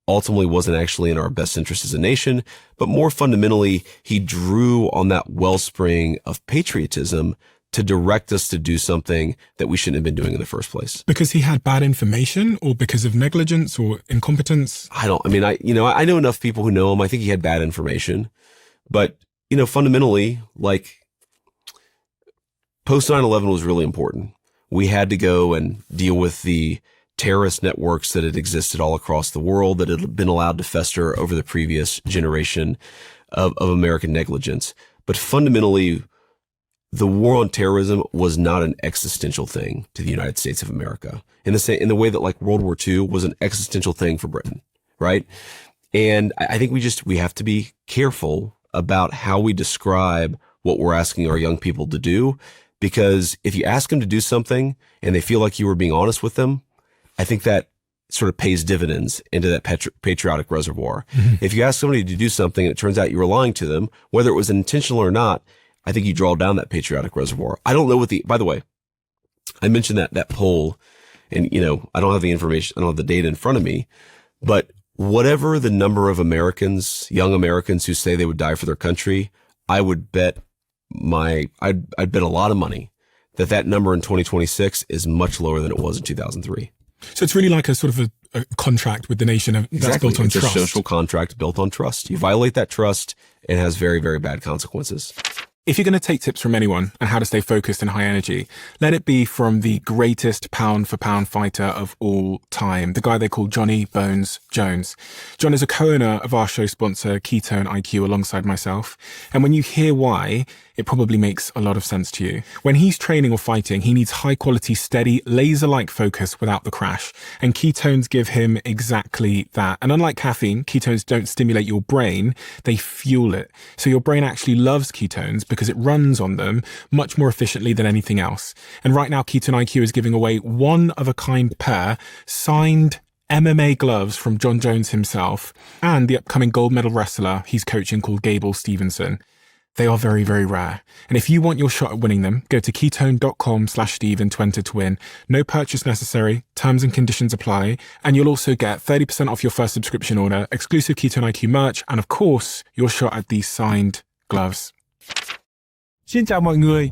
ultimately wasn't actually in our best interest as a nation, but more fundamentally, he drew on that wellspring of patriotism to direct us to do something that we shouldn't have been doing in the first place. Because he had bad information or because of negligence or incompetence? I know enough people who know him. I think he had bad information, but fundamentally, post 9/11 was really important. We had to go and deal with the terrorist networks that had existed all across the world that had been allowed to fester over the previous generation of American negligence. But fundamentally, the war on terrorism was not an existential thing to the United States of America in the way that World War II was an existential thing for Britain, right? And I think we have to be careful about how we describe what we're asking our young people to do, because if you ask them to do something and they feel like you were being honest with them, I think that sort of pays dividends into that patriotic reservoir. Mm-hmm. If you ask somebody to do something and it turns out you were lying to them, whether it was intentional or not, I think you draw down that patriotic reservoir. I don't know by the way, I mentioned that poll and, I don't have the information, I don't have the data in front of me, but whatever the number of Americans, young Americans who say they would die for their country, I would bet I'd bet a lot of money that number in 2026 is much lower than it was in 2003. So it's really like a sort of a contract with the nation that's built on trust. It's a social contract built on trust. You violate that trust, it has very, very bad consequences. If you're going to take tips from anyone on how to stay focused and high energy, let it be from the greatest pound for pound fighter of all time, the guy they call Johnny Bones Jones. John is a co-owner of our show sponsor, Ketone IQ, alongside myself. And when you hear why, it probably makes a lot of sense to you. When he's training or fighting, he needs high quality, steady, laser-like focus without the crash. And ketones give him exactly that. And unlike caffeine, ketones don't stimulate your brain, they fuel it. So your brain actually loves ketones because it runs on them much more efficiently than anything else. And right now, Ketone IQ is giving away one-of-a-kind pair signed MMA gloves from John Jones himself and the upcoming gold medal wrestler he's coaching called Gable Stevenson. They are very, very rare. And if you want your shot at winning them, go to ketone.com/Steve and to enter to win. No purchase necessary. Terms and conditions apply. And you'll also get 30% off your first subscription order, exclusive Ketone IQ merch, and of course, your shot at these signed gloves. Xin chào mọi người.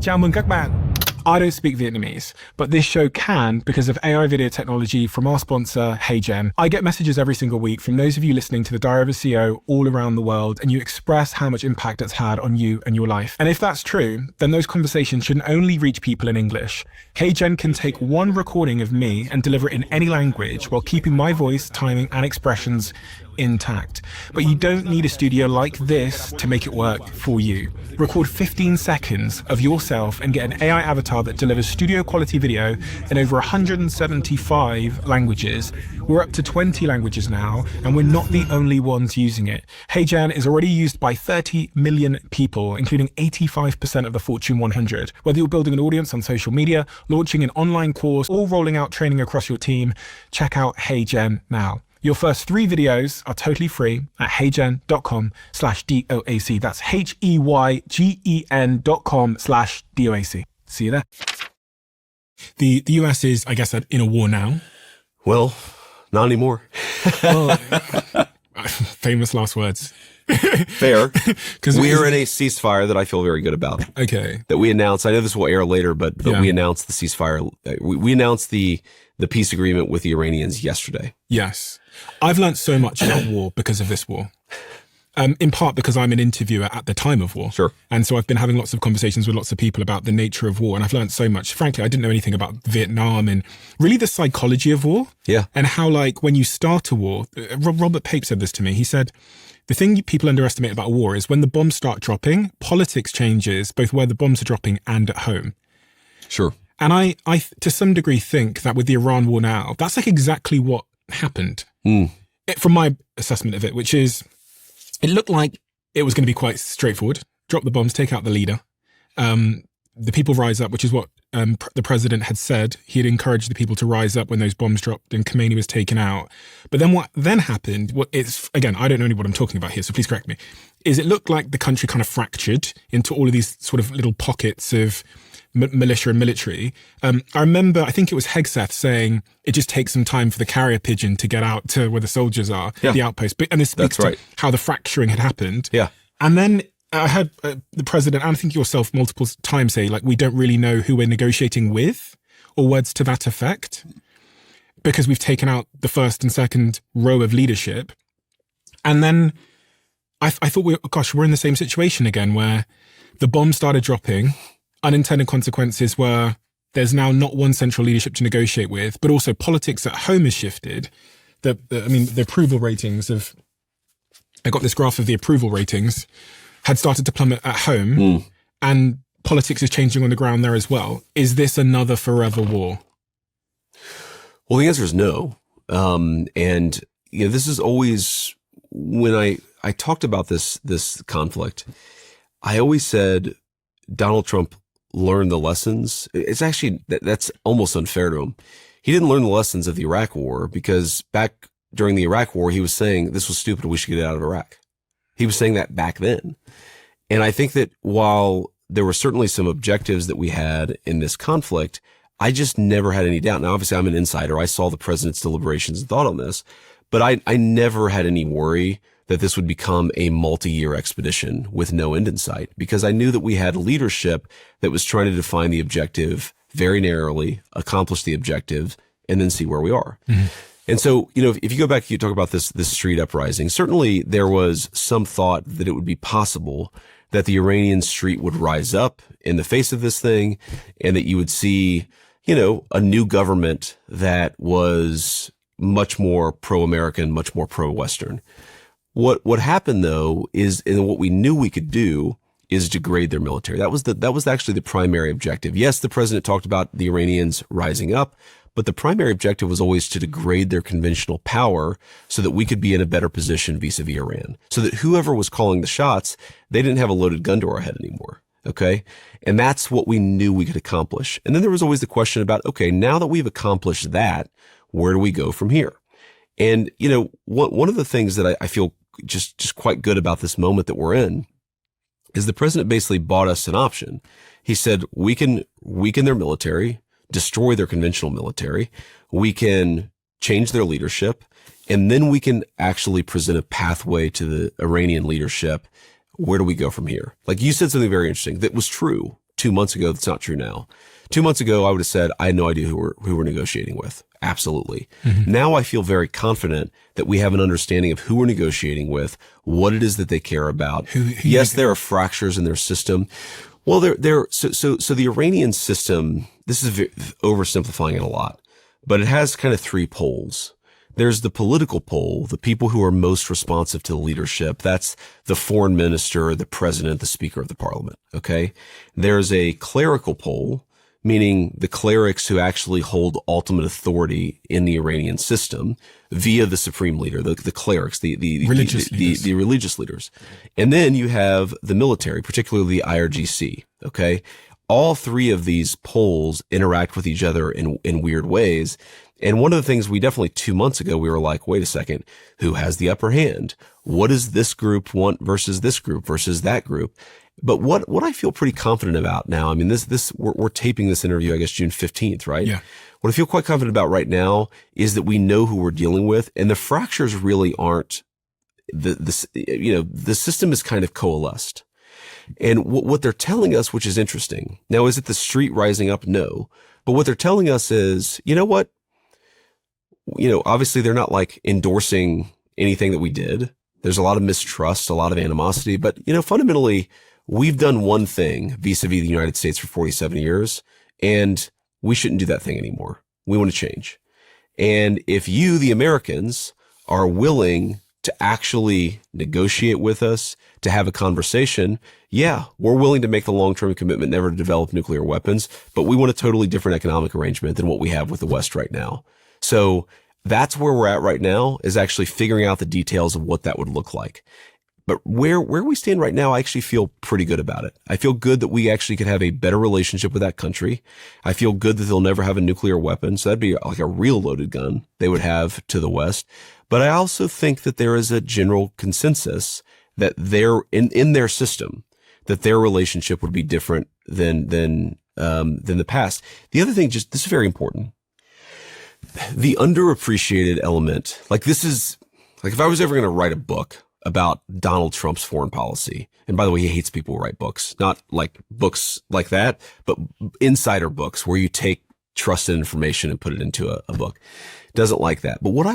Chào mừng các bạn. I don't speak Vietnamese, but this show can because of AI video technology from our sponsor, HeyGen. I get messages every single week from those of you listening to the Diary of a CEO all around the world, and you express how much impact it's had on you and your life. And if that's true, then those conversations shouldn't only reach people in English. HeyGen can take one recording of me and deliver it in any language while keeping my voice, timing, and expressions intact. But you don't need a studio like this to make it work for you. Record 15 seconds of yourself and get an AI avatar that delivers studio quality video in over 175 languages. We're up to 20 languages now, and we're not the only ones using it. HeyGen is already used by 30 million people, including 85% of the Fortune 100. Whether you're building an audience on social media, launching an online course, or rolling out training across your team, check out HeyGen now. Your first 3 videos are totally free at heygen.com/DOAC. That's HEYGEN.com/DOAC. See you there. The US is, I guess, in a war now. Well, not anymore. Well, famous last words. Fair. Because we are in a ceasefire that I feel very good about. Okay. That we announced, I know this will air later, but yeah. We announced the ceasefire. We announced the peace agreement with the Iranians yesterday. Yes. I've learned so much about war because of this war. In part because I'm an interviewer at the time of war. Sure. And so I've been having lots of conversations with lots of people about the nature of war. And I've learned so much. Frankly, I didn't know anything about Vietnam and really the psychology of war. Yeah. And how, like, when you start a war, Robert Pape said this to me. He said, the thing people underestimate about a war is when the bombs start dropping, politics changes both where the bombs are dropping and at home. Sure. And I to some degree think that with the Iran war now, that's like exactly what happened. From my assessment of it, which is, it looked like it was going to be quite straightforward. Drop the bombs, take out the leader. The people rise up, which is what the president had said. He had encouraged the people to rise up when those bombs dropped and Khomeini was taken out. But then what then happened, again, I don't know what I'm talking about here, so please correct me, is it looked like the country kind of fractured into all of these sort of little pockets of militia and military. I remember, I think it was Hegseth saying it just takes some time for the carrier pigeon to get out to where the soldiers are, the outpost. And this speaks to how the fracturing had happened. Yeah. And then I heard the president, and I think yourself multiple times say, like, we don't really know who we're negotiating with, or words to that effect, because we've taken out the first and second row of leadership. And then I thought, we're in the same situation again, where the bombs started dropping. Unintended consequences were there's now not one central leadership to negotiate with, but also politics at home has shifted. The approval ratings I got this graph of the approval ratings had started to plummet at home, and politics is changing on the ground there as well. Is this another forever war? Well, the answer is no. And this is always, when I talked about this conflict, I always said Donald Trump learned the lessons. It's actually, that's almost unfair to him. He didn't learn the lessons of the Iraq War, because back during the Iraq War, he was saying this was stupid, we should get out of Iraq. He was saying that back then. And I think that while there were certainly some objectives that we had in this conflict, I just never had any doubt. Now, obviously, I'm an insider. I saw the president's deliberations and thought on this, but I never had any worry that this would become a multi-year expedition with no end in sight, because I knew that we had leadership that was trying to define the objective very narrowly, accomplish the objective, and then see where we are. Mm-hmm. And so, if you go back, you talk about this street uprising, certainly there was some thought that it would be possible that the Iranian street would rise up in the face of this thing, and that you would see, a new government that was much more pro-American, much more pro-Western. What happened though is, and what we knew we could do, is degrade their military. That was actually the primary objective. Yes, the president talked about the Iranians rising up, but the primary objective was always to degrade their conventional power so that we could be in a better position vis-a-vis Iran. So that whoever was calling the shots, they didn't have a loaded gun to our head anymore. Okay. And that's what we knew we could accomplish. And then there was always the question about, okay, now that we've accomplished that, where do we go from here? And, one of the things that I feel just quite good about this moment that we're in is the president basically bought us an option. He said, we can weaken their military, destroy their conventional military, we can change their leadership, and then we can actually present a pathway to the Iranian leadership. Where do we go from here? Like you said something very interesting that was true 2 months ago. That's not true now. 2 months ago, I would have said, I had no idea who we're negotiating with. Absolutely. Mm-hmm. Now I feel very confident that we have an understanding of who we're negotiating with, what it is that they care about. Yes, there are fractures in their system. Well, so the Iranian system, this is oversimplifying it a lot, but it has kind of three poles. There's the political pole, the people who are most responsive to the leadership. That's the foreign minister, the president, the speaker of the parliament. Okay. There's a clerical pole, meaning the clerics who actually hold ultimate authority in the Iranian system via the supreme leader, the clerics, the religious leaders. And then you have the military, particularly the IRGC. Okay. All three of these poles interact with each other in weird ways. And one of the things we definitely 2 months ago, we were like, wait a second, who has the upper hand? What does this group want versus this group versus that group? But what I feel pretty confident about now, I mean, we're taping this interview, I guess, June 15th, right? Yeah. What I feel quite confident about right now is that we know who we're dealing with, and the fractures really aren't the system is kind of coalesced. And what they're telling us, which is interesting. Now, is it the street rising up? No. But what they're telling us is, you know what? Obviously they're not like endorsing anything that we did. There's a lot of mistrust, a lot of animosity, but fundamentally we've done one thing vis-a-vis the United States for 47 years, and we shouldn't do that thing anymore. We want to change. And if you, the Americans, are willing to actually negotiate with us, to have a conversation, yeah, we're willing to make the long-term commitment never to develop nuclear weapons, but we want a totally different economic arrangement than what we have with the West right now. So that's where we're at right now, is actually figuring out the details of what that would look like. But where we stand right now, I actually feel pretty good about it. I feel good that we actually could have a better relationship with that country. I feel good that they'll never have a nuclear weapon. So that'd be like a real loaded gun they would have to the West. But I also think that there is a general consensus that they're in their system, that their relationship would be different than the past. The other thing, this is very important. The underappreciated element, if I was ever going to write a book about Donald Trump's foreign policy, and by the way, he hates people who write books, not like books like that, but insider books where you take trusted information and put it into a book. Doesn't like that. But what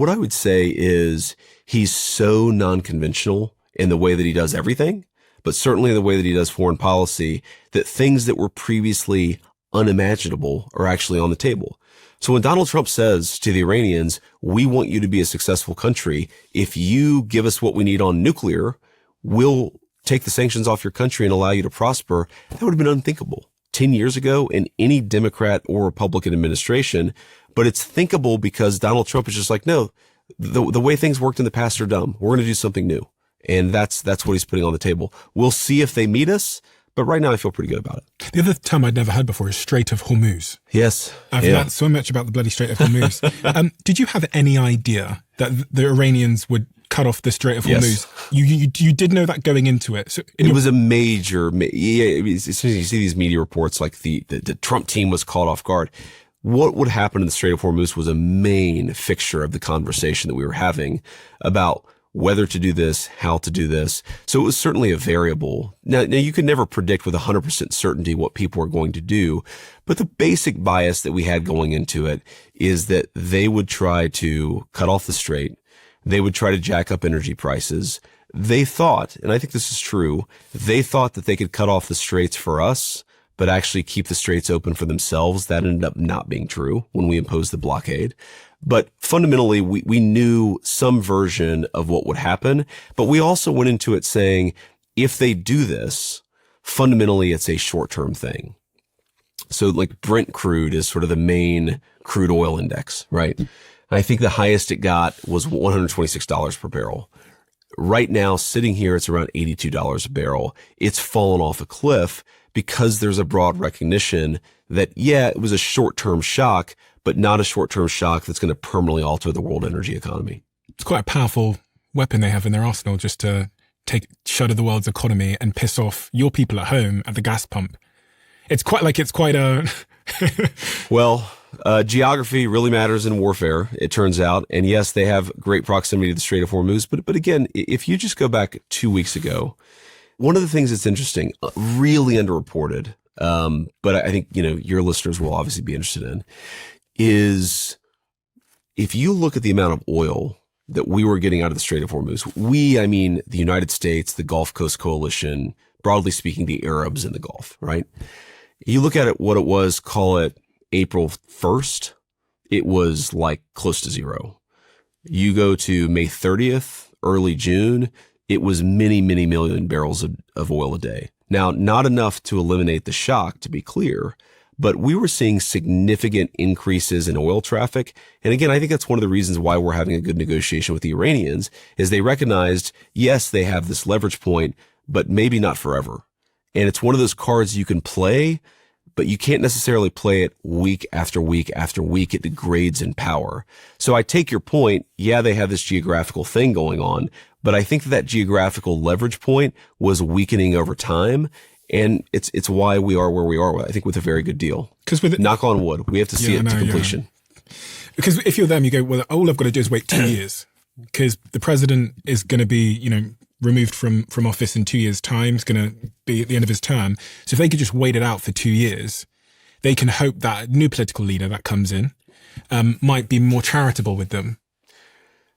I would say is he's so non-conventional in the way that he does everything, but certainly in the way that he does foreign policy, that things that were previously unimaginable are actually on the table. So when Donald Trump says to the Iranians, we want you to be a successful country, if you give us what we need on nuclear, we'll take the sanctions off your country and allow you to prosper, that would have been unthinkable 10 years ago in any Democrat or Republican administration. But it's thinkable because Donald Trump is just like, no, the way things worked in the past are dumb. We're going to do something new. And that's what he's putting on the table. We'll see if they meet us. But right now, I feel pretty good about it. The other term I'd never heard before is Strait of Hormuz. Yes. I've learned so much about the bloody Strait of Hormuz. Did you have any idea that the Iranians would cut off the Strait of Hormuz? Yes. You did know that going into it. So it was a major, as soon as you see these media reports, like the Trump team was caught off guard. What would happen in the Strait of Hormuz was a main fixture of the conversation that we were having about whether to do this, how to do this. So it was certainly a variable. Now you can never predict with 100% certainty what people are going to do, but the basic bias that we had going into it is that they would try to cut off the strait. They would try to jack up energy prices. They thought, and I think this is true, they thought that they could cut off the straits for us, but actually keep the straits open for themselves. That ended up not being true when we imposed the blockade. But fundamentally, we knew some version of what would happen, but we also went into it saying, if they do this, fundamentally, it's a short-term thing. So like Brent crude is sort of the main crude oil index, right? I think the highest it got was $126 per barrel. Right now, sitting here, it's around $82 a barrel. It's fallen off a cliff because there's a broad recognition that, yeah, it was a short-term shock, but not a short-term shock that's going to permanently alter the world energy economy. It's quite a powerful weapon they have in their arsenal just to shutter the world's economy and piss off your people at home at the gas pump. It's quite a... Well, geography really matters in warfare, it turns out. And yes, they have great proximity to the Strait of Hormuz. But again, if you just go back 2 weeks ago, one of the things that's interesting, really underreported, but I think, your listeners will obviously be interested in, is if you look at the amount of oil that we were getting out of the Strait of Hormuz, I mean the United States, the Gulf Coast Coalition, broadly speaking, the Arabs in the Gulf, right? You look at it, what it was, call it April 1st, it was like close to zero. You go to May 30th, early June, it was many, many million barrels of oil a day. Now, not enough to eliminate the shock, to be clear, but we were seeing significant increases in oil traffic. And again, I think that's one of the reasons why we're having a good negotiation with the Iranians, is they recognized, yes, they have this leverage point, but maybe not forever. And it's one of those cards you can play, but you can't necessarily play it week after week after week. It degrades in power. So I take your point. Yeah, they have this geographical thing going on, but I think that geographical leverage point was weakening over time. And it's why we are where we are, I think, with a very good deal. Because knock on wood, we have to see it to completion. Yeah. Because if you're them, you go, well, all I've got to do is wait 2 years, because the president is going to be, removed from office in 2 years' time. It's going to be at the end of his term. So if they could just wait it out for 2 years, they can hope that a new political leader that comes in might be more charitable with them.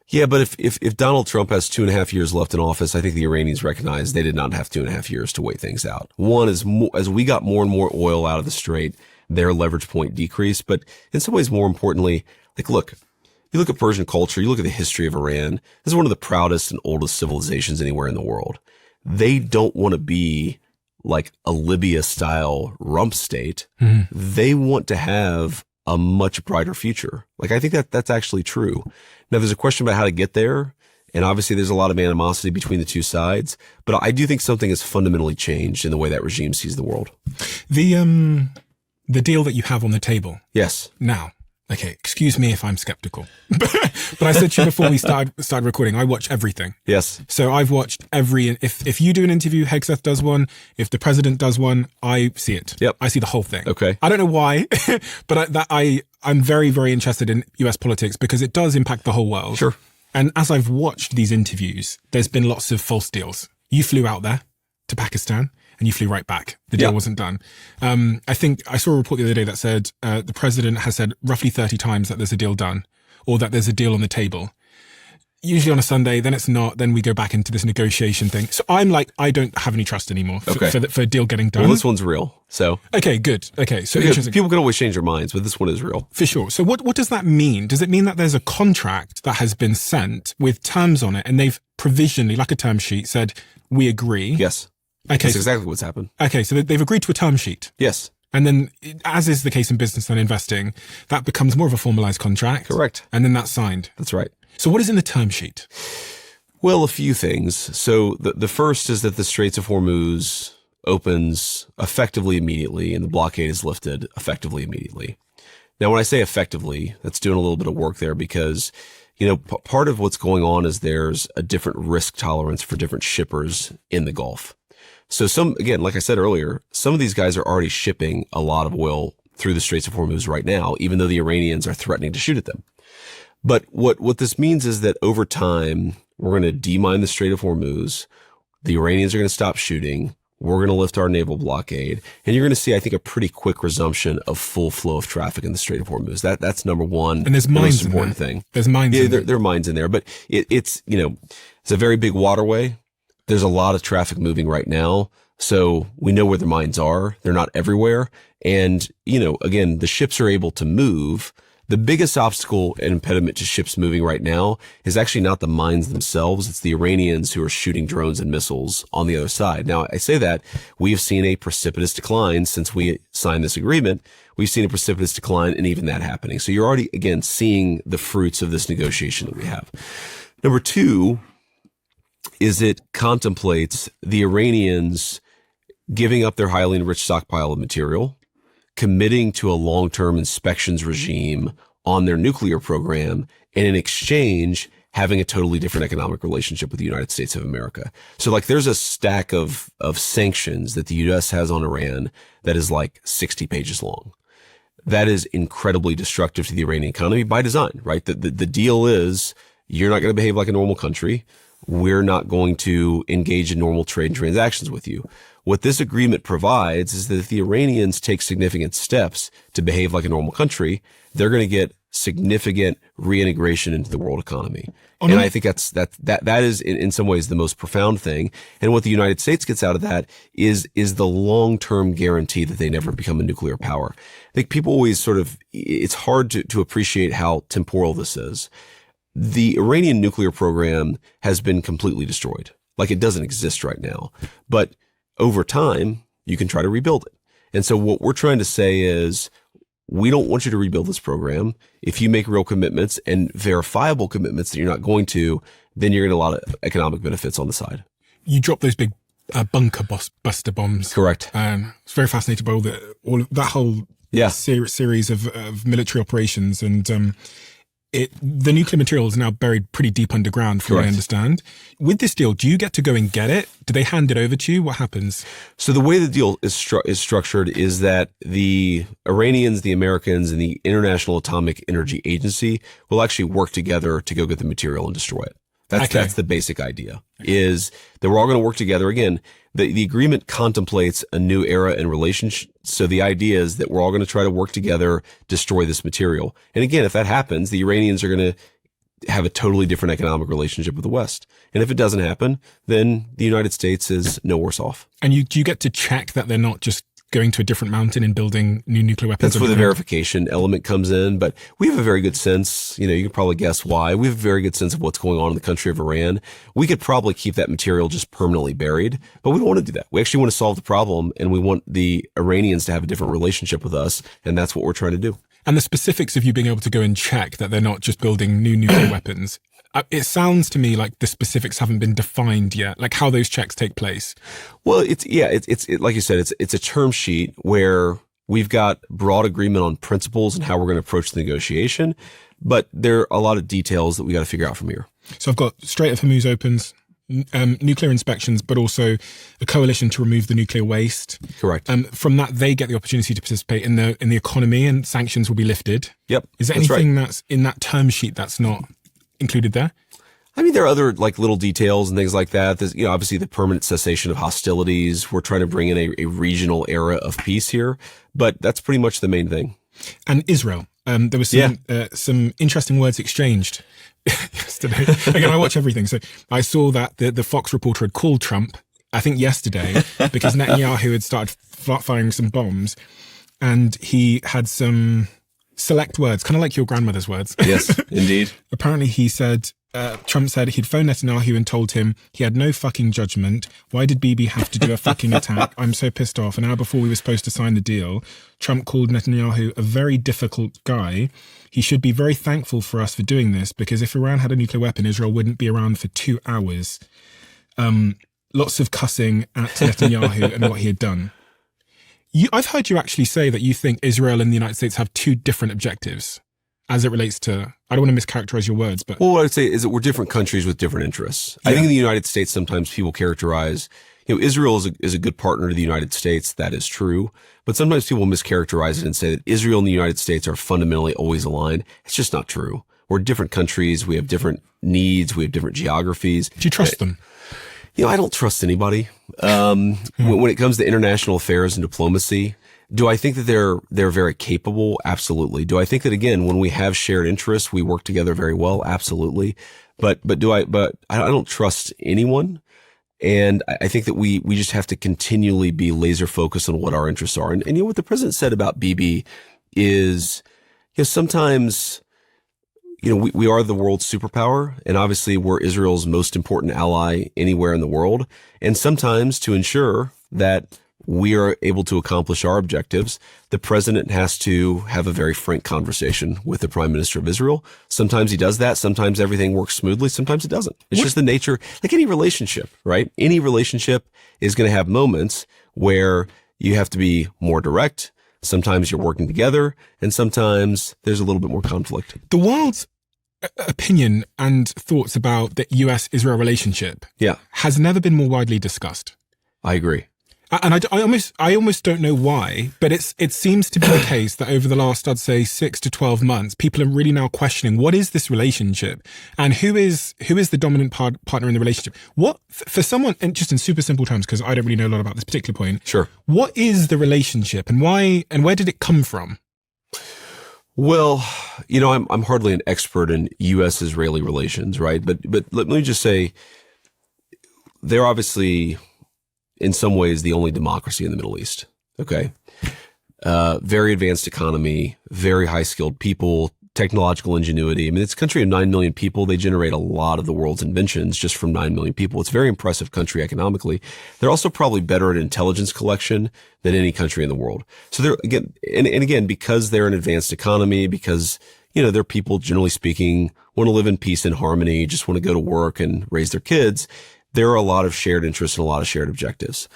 Yeah, but if Donald Trump has 2.5 years left in office, I think the Iranians recognize they did not have 2.5 years to wait things out. One is as we got more and more oil out of the strait, their leverage point decreased. But in some ways, more importantly, look, you look at Persian culture, you look at the history of Iran. This is one of the proudest and oldest civilizations anywhere in the world. They don't want to be like a Libya-style rump state. Mm-hmm. They want to have a much brighter future. I think that's actually true. Now, there's a question about how to get there. And obviously there's a lot of animosity between the two sides, but I do think something has fundamentally changed in the way that regime sees the world. The deal that you have on the table. Yes. Now, okay, excuse me if I'm skeptical, but I said to you before we started recording, I watch everything. Yes. So I've watched if you do an interview, Hegseth does one, if the president does one, I see it. Yep. I see the whole thing. Okay. I don't know why, but I'm very, very interested in US politics because it does impact the whole world. Sure. And as I've watched these interviews, there's been lots of false deals. You flew out there to Pakistan and you flew right back. The deal wasn't done. I think I saw a report the other day that said the president has said roughly 30 times that there's a deal done or that there's a deal on the table. Usually on a Sunday, then it's not. Then we go back into this negotiation thing. So I'm like, I don't have any trust anymore for a deal getting done. Well, this one's real. So okay, good. Okay, so interesting. People can always change their minds, but this one is real for sure. So what does that mean? Does it mean that there's a contract that has been sent with terms on it, and they've provisionally, like a term sheet, said we agree? Yes. Okay, that's exactly what's happened. Okay, so they've agreed to a term sheet. Yes. And then, as is the case in business and investing, that becomes more of a formalized contract. Correct. And then that's signed. That's right. So what is in the term sheet? Well, a few things. So the first is that the Straits of Hormuz opens effectively immediately and the blockade is lifted effectively immediately. Now, when I say effectively, that's doing a little bit of work there because, part of what's going on is there's a different risk tolerance for different shippers in the Gulf. So again, like I said earlier, some of these guys are already shipping a lot of oil through the Straits of Hormuz right now, even though the Iranians are threatening to shoot at them. But what this means is that over time, we're going to demine the Strait of Hormuz. The Iranians are going to stop shooting. We're going to lift our naval blockade. And you're going to see, I think, a pretty quick resumption of full flow of traffic in the Strait of Hormuz. That's number one. And there's mines most important thing. There's mines in there. There are mines in there. But it's a very big waterway. There's a lot of traffic moving right now. So we know where the mines are. They're not everywhere. And, again, the ships are able to move. The biggest obstacle and impediment to ships moving right now is actually not the mines themselves. It's the Iranians who are shooting drones and missiles on the other side. Now, I say that we have seen a precipitous decline since we signed this agreement. We've seen a precipitous decline in even that happening. So you're already, again, seeing the fruits of this negotiation that we have. Number two is it contemplates the Iranians giving up their highly enriched stockpile of material, committing to a long-term inspections regime on their nuclear program, and in exchange, having a totally different economic relationship with the United States of America. So there's a stack of sanctions that the U.S. has on Iran that is 60 pages long. That is incredibly destructive to the Iranian economy by design, right? The deal is you're not going to behave like a normal country. We're not going to engage in normal trade and transactions with you. What this agreement provides is that if the Iranians take significant steps to behave like a normal country, they're going to get significant reintegration into the world economy. And I think that is in some ways the most profound thing. And what the United States gets out of that is the long-term guarantee that they never become a nuclear power. I think people always it's hard to appreciate how temporal this is. The Iranian nuclear program has been completely destroyed. It doesn't exist right now. But over time, you can try to rebuild it. And so what we're trying to say is, we don't want you to rebuild this program. If you make real commitments and verifiable commitments that you're not going to, then you're going to get a lot of economic benefits on the side. You drop those big bunker buster bombs. Correct. It's very fascinated by all that whole series of military operations. And the nuclear material is now buried pretty deep underground, from what I understand. With this deal, do you get to go and get it? Do they hand it over to you? What happens? So the way the deal is structured is that the Iranians, the Americans, and the International Atomic Energy Agency will actually work together to go get the material and destroy it. That's the basic idea, is that we're all going to work together. Again, the agreement contemplates a new era in relationship. So the idea is that we're all going to try to work together, destroy this material. And again, if that happens, the Iranians are going to have a totally different economic relationship with the West. And if it doesn't happen, then the United States is no worse off. And do you get to check that they're not just going to a different mountain and building new nuclear weapons? That's where the verification element comes in. But we have a very good sense, you can probably guess why. We have a very good sense of what's going on in the country of Iran. We could probably keep that material just permanently buried, but we don't want to do that. We actually want to solve the problem, and we want the Iranians to have a different relationship with us, and that's what we're trying to do. And the specifics of you being able to go and check that they're not just building new nuclear weapons, it sounds to me like the specifics haven't been defined yet, like how those checks take place. Well, it's like you said, it's a term sheet where we've got broad agreement on principles and how we're going to approach the negotiation, but there are a lot of details that we got to figure out from here. So I've got Strait of Hormuz opens, nuclear inspections, but also a coalition to remove the nuclear waste. Correct. From that, they get the opportunity to participate in the economy, and sanctions will be lifted. Yep. Is there anything that's in that term sheet that's not included there? I mean, there are other little details and things like that. There's, obviously the permanent cessation of hostilities. We're trying to bring in a regional era of peace here, but that's pretty much the main thing. And Israel, there was some interesting words exchanged yesterday. Again, I watch everything. So I saw that the Fox reporter had called Trump, I think yesterday, because Netanyahu had started firing some bombs, and he had some select words, kind of like your grandmother's words. Yes, indeed. Apparently he said, Trump said he'd phoned Netanyahu and told him he had no fucking judgment. Why did Bibi have to do a fucking attack? I'm so pissed off. An hour before we were supposed to sign the deal, Trump called Netanyahu a very difficult guy. He should be very thankful for us for doing this, because if Iran had a nuclear weapon, Israel wouldn't be around for 2 hours. Lots of cussing at Netanyahu and what he had done. I've heard you actually say that you think Israel and the United States have two different objectives as it relates to, I don't want to mischaracterize your words, but... Well, what I'd say is that we're different countries with different interests. Yeah. I think in the United States, sometimes people characterize, Israel is a good partner to the United States. That is true. But sometimes people mischaracterize it and say that Israel and the United States are fundamentally always aligned. It's just not true. we're different countries. We have different needs. We have different geographies. Do you trust them? I don't trust anybody. When it comes to international affairs and diplomacy, do I think that they're very capable? Absolutely. Do I think that, again, when we have shared interests, we work together very well? Absolutely. But I don't trust anyone. And I think that we just have to continually be laser focused on what our interests are. And what the president said about Bibi is, sometimes, we are the world's superpower, and obviously we're Israel's most important ally anywhere in the world. And sometimes, to ensure that we are able to accomplish our objectives, the president has to have a very frank conversation with the prime minister of Israel. Sometimes he does that. Sometimes everything works smoothly. Sometimes it doesn't. It's just the nature, like any relationship, right? Any relationship is going to have moments where you have to be more direct. Sometimes you're working together, and sometimes there's a little bit more conflict. The world's opinion and thoughts about the US-Israel relationship has never been more widely discussed. I agree. And I almost don't know why, but it seems to be the case that over the last, I'd say, 6 to 12 months, people are really now questioning, what is this relationship, and who is the dominant partner in the relationship? What, for someone, and just in super simple terms, because I don't really know a lot about this particular point. Sure. What is the relationship, and why, and where did it come from? Well, I'm hardly an expert in U.S.-Israeli relations, right? But let me just say, they're obviously, in some ways, the only democracy in the Middle East. Okay. Very advanced economy, very high skilled people, technological ingenuity. I mean, it's a country of 9 million people. They generate a lot of the world's inventions just from 9 million people. It's a very impressive country economically. They're also probably better at intelligence collection than any country in the world. So they're again, because they're an advanced economy, because, their people, generally speaking, want to live in peace and harmony, just want to go to work and raise their kids. There are a lot of shared interests and a lot of shared objectives.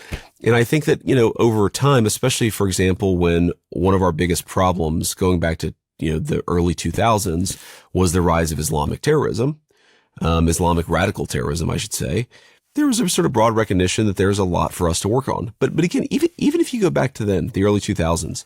And I think that, over time, especially, for example, when one of our biggest problems going back to, the early 2000s was the rise of Islamic terrorism, Islamic radical terrorism, I should say, there was a sort of broad recognition that there's a lot for us to work on. But again, even if you go back to then, the early 2000s,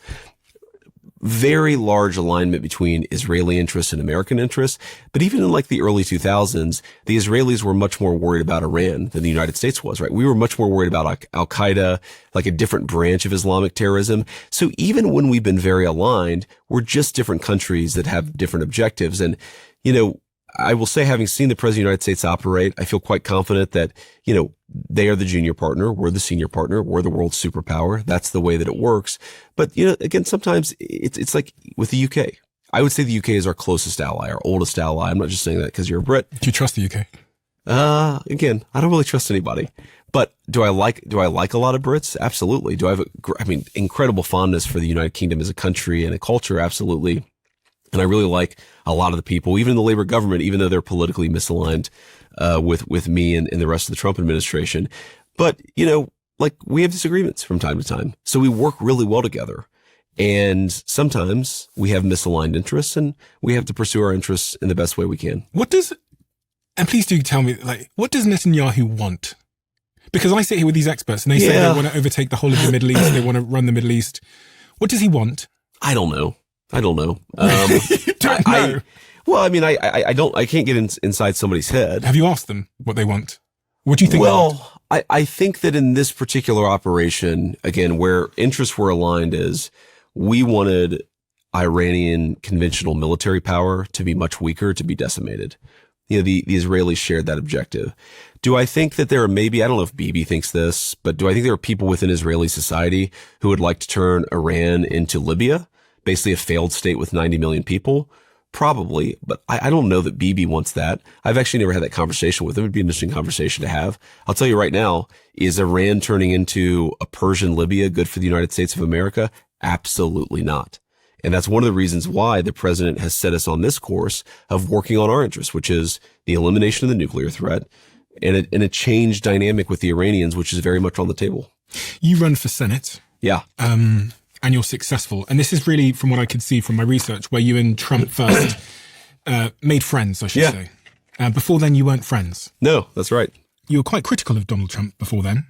very large alignment between Israeli interests and American interests. But even in like the early 2000s, the Israelis were much more worried about Iran than the United States was, right? We were much more worried about Al-Qaeda, like a different branch of Islamic terrorism. So even when we've been very aligned, we're just different countries that have different objectives. And, I will say, having seen the President of the United States operate, I feel quite confident that, they are the junior partner. We're the senior partner. We're the world's superpower. That's the way that it works. But, again, sometimes it's like with the UK. I would say the UK is our closest ally, our oldest ally. I'm not just saying that because you're a Brit. Do you trust the UK? Again, I don't really trust anybody. But do I like a lot of Brits? Absolutely. Do I have incredible fondness for the United Kingdom as a country and a culture? Absolutely. And I really like a lot of the people, even in the Labour government, even though they're politically misaligned with me and the rest of the Trump administration. But, we have disagreements from time to time. So we work really well together. And sometimes we have misaligned interests, and we have to pursue our interests in the best way we can. And please do tell me, what does Netanyahu want? Because I sit here with these experts and they say they want to overtake the whole of the Middle East. They want to run the Middle East. What does he want? I don't know. You don't know? I can't get inside somebody's head. Have you asked them what they want? What do you think? Well, I think that in this particular operation, again, where interests were aligned is we wanted Iranian conventional military power to be much weaker, to be decimated. The Israelis shared that objective. Do I think that there are I don't know if Bibi thinks this, but do I think there are people within Israeli society who would like to turn Iran into Libya? Basically a failed state with 90 million people? Probably, but I don't know that Bibi wants that. I've actually never had that conversation with him. It'd be an interesting conversation to have. I'll tell you right now, is Iran turning into a Persian Libya good for the United States of America? Absolutely not. And that's one of the reasons why the president has set us on this course of working on our interests, which is the elimination of the nuclear threat and a changed dynamic with the Iranians, which is very much on the table. You run for Senate. Yeah. And you're successful. And this is really, from what I could see from my research, where you and Trump first made friends, I should say. Before then, you weren't friends. No, that's right. You were quite critical of Donald Trump before then.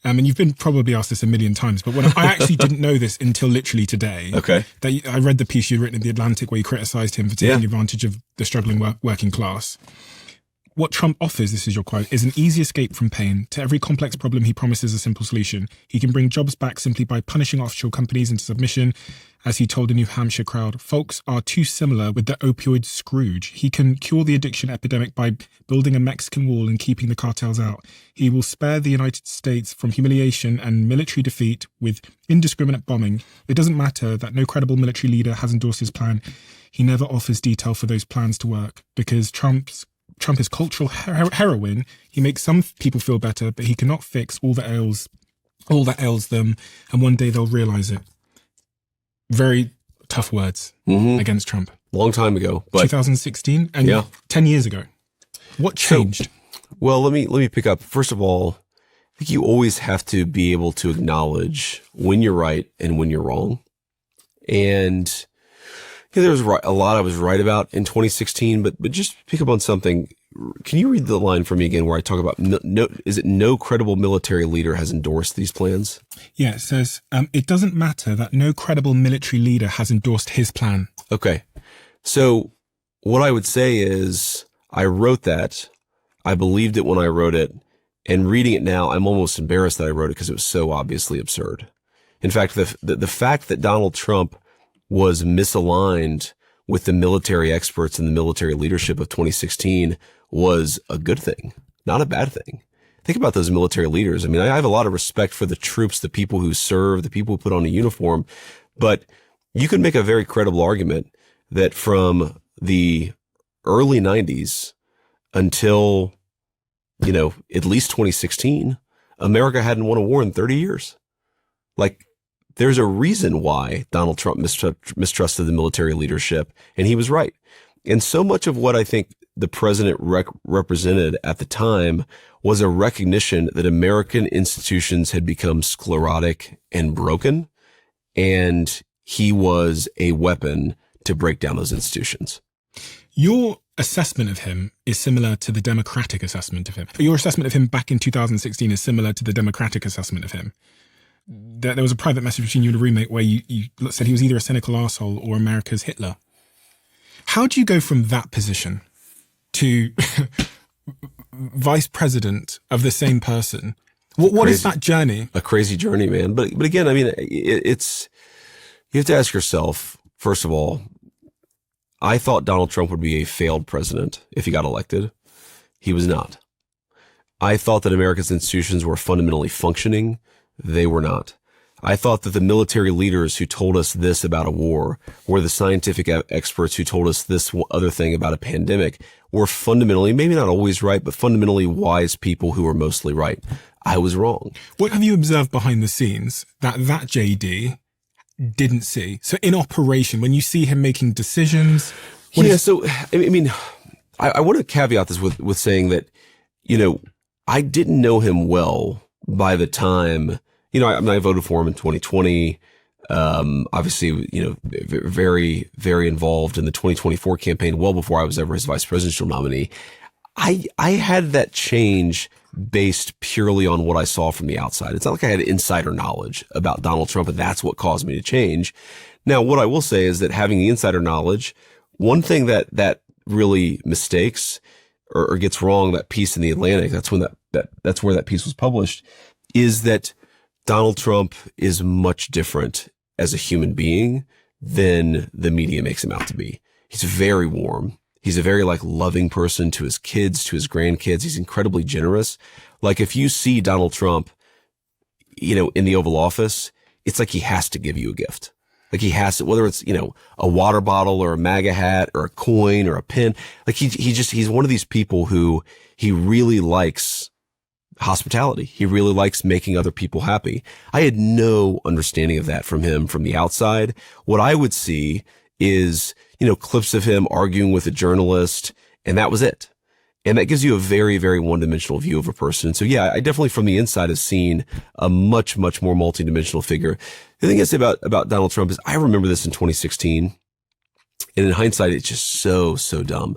And you've been probably asked this a million times, but when I actually didn't know this until literally today. Okay. That I read the piece you'd written in The Atlantic where you criticised him for taking advantage of the struggling working class. What Trump offers, this is your quote, is an easy escape from pain. To every complex problem, he promises a simple solution. He can bring jobs back simply by punishing offshore companies into submission. As he told a New Hampshire crowd, folks are too similar with the opioid Scrooge. He can cure the addiction epidemic by building a Mexican wall and keeping the cartels out. He will spare the United States from humiliation and military defeat with indiscriminate bombing. It doesn't matter that no credible military leader has endorsed his plan. He never offers detail for those plans to work because Trump is cultural heroin. He makes some people feel better, but he cannot fix all that ails them. And one day they'll realize it. Very tough words against Trump. Long time ago, but 2016 and 10 years ago. What changed? Well, let me pick up. First of all, I think you always have to be able to acknowledge when you're right and when you're wrong. And there was a lot I was right about in 2016, but just pick up on something. Can you read the line for me again where I talk about no credible military leader has endorsed these plans? Yeah, it says, it doesn't matter that no credible military leader has endorsed his plan. Okay. So what I would say is I wrote that. I believed it when I wrote it. And reading it now, I'm almost embarrassed that I wrote it because it was so obviously absurd. In fact, the fact that Donald Trump was misaligned with the military experts and the military leadership of 2016 was a good thing, not a bad thing. Think about those military leaders. I mean, I have a lot of respect for the troops, the people who serve, the people who put on a uniform, but you could make a very credible argument that from the early 90s until, at least 2016, America hadn't won a war in 30 years. Like, there's a reason why Donald Trump mistrusted the military leadership, and he was right. And so much of what I think the president represented at the time was a recognition that American institutions had become sclerotic and broken, and he was a weapon to break down those institutions. Your assessment of him is similar to the Democratic assessment of him. Your assessment of him back in 2016 is similar to the Democratic assessment of him. There was a private message between you and a roommate where you said he was either a cynical arsehole or America's Hitler. How do you go from that position to vice president of the same person? What is that journey? A crazy journey, man. But again, I mean, it's, you have to ask yourself, first of all, I thought Donald Trump would be a failed president if he got elected. He was not. I thought that America's institutions were fundamentally functioning. They were not. I thought that the military leaders who told us this about a war, or the scientific experts who told us this other thing about a pandemic, were fundamentally, maybe not always right, but fundamentally wise people who were mostly right. I was wrong. What have you observed behind the scenes that JD didn't see? So in operation, when you see him making decisions? So, I mean, I want to caveat this with saying that, I didn't know him well by the time, I voted for him in 2020. Obviously, very, very involved in the 2024 campaign, well before I was ever his vice presidential nominee. I had that change based purely on what I saw from the outside. It's not like I had insider knowledge about Donald Trump, and that's what caused me to change. Now, what I will say is that having the insider knowledge, one thing that really mistakes or gets wrong, that piece in the Atlantic, that's where that piece was published, is that Donald Trump is much different as a human being than the media makes him out to be. He's very warm. He's a very loving person to his kids, to his grandkids. He's incredibly generous. Like if you see Donald Trump, in the Oval Office, it's like he has to give you a gift. Like he has to, whether it's, a water bottle or a MAGA hat or a coin or a pin. Like he's one of these people who he really likes hospitality. He really likes making other people happy. I had no understanding of that from him from the outside. What I would see is, clips of him arguing with a journalist, and that was it. And that gives you a very, very one-dimensional view of a person. So yeah, I definitely from the inside have seen a much, much more multidimensional figure. The thing I say about Donald Trump is I remember this in 2016. And in hindsight, it's just so dumb.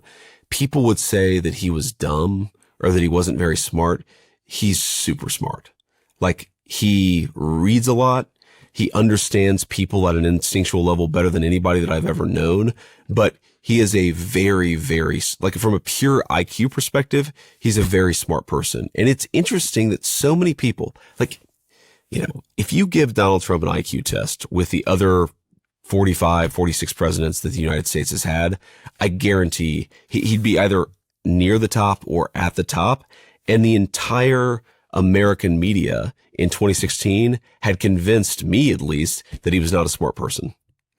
People would say that he was dumb or that he wasn't very smart. He's super smart. Like He reads a lot. He understands people at an instinctual level better than anybody that I've ever known. But he is a very, very, like from a pure IQ perspective, he's a very smart person. And it's interesting that so many people, like, you know, if you give Donald Trump an IQ test with the other 45, 46 presidents that the United States has had, I guarantee he'd be either near the top or at the top. And the entire American media in 2016 had convinced me, at least, that he was not a smart person.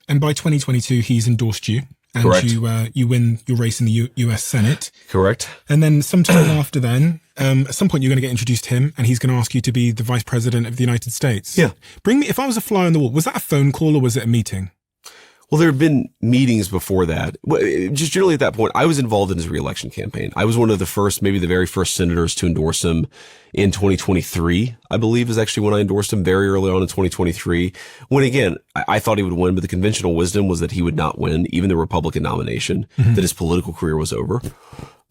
And by 2022, he's endorsed you. And Correct. You win your race in the US Senate. Correct. And then sometime after then, at some point you're going to get introduced to him and he's going to ask you to be the Vice President of the United States. Yeah. If I was a fly on the wall, was that a phone call or was it a meeting? Well, there have been meetings before that. Just generally at that point, I was involved in his reelection campaign. I was one of the first, maybe the very first senators to endorse him in 2023, I believe is actually when I endorsed him very early on in 2023. When again, I thought he would win, but the conventional wisdom was that he would not win, even the Republican nomination, that his political career was over.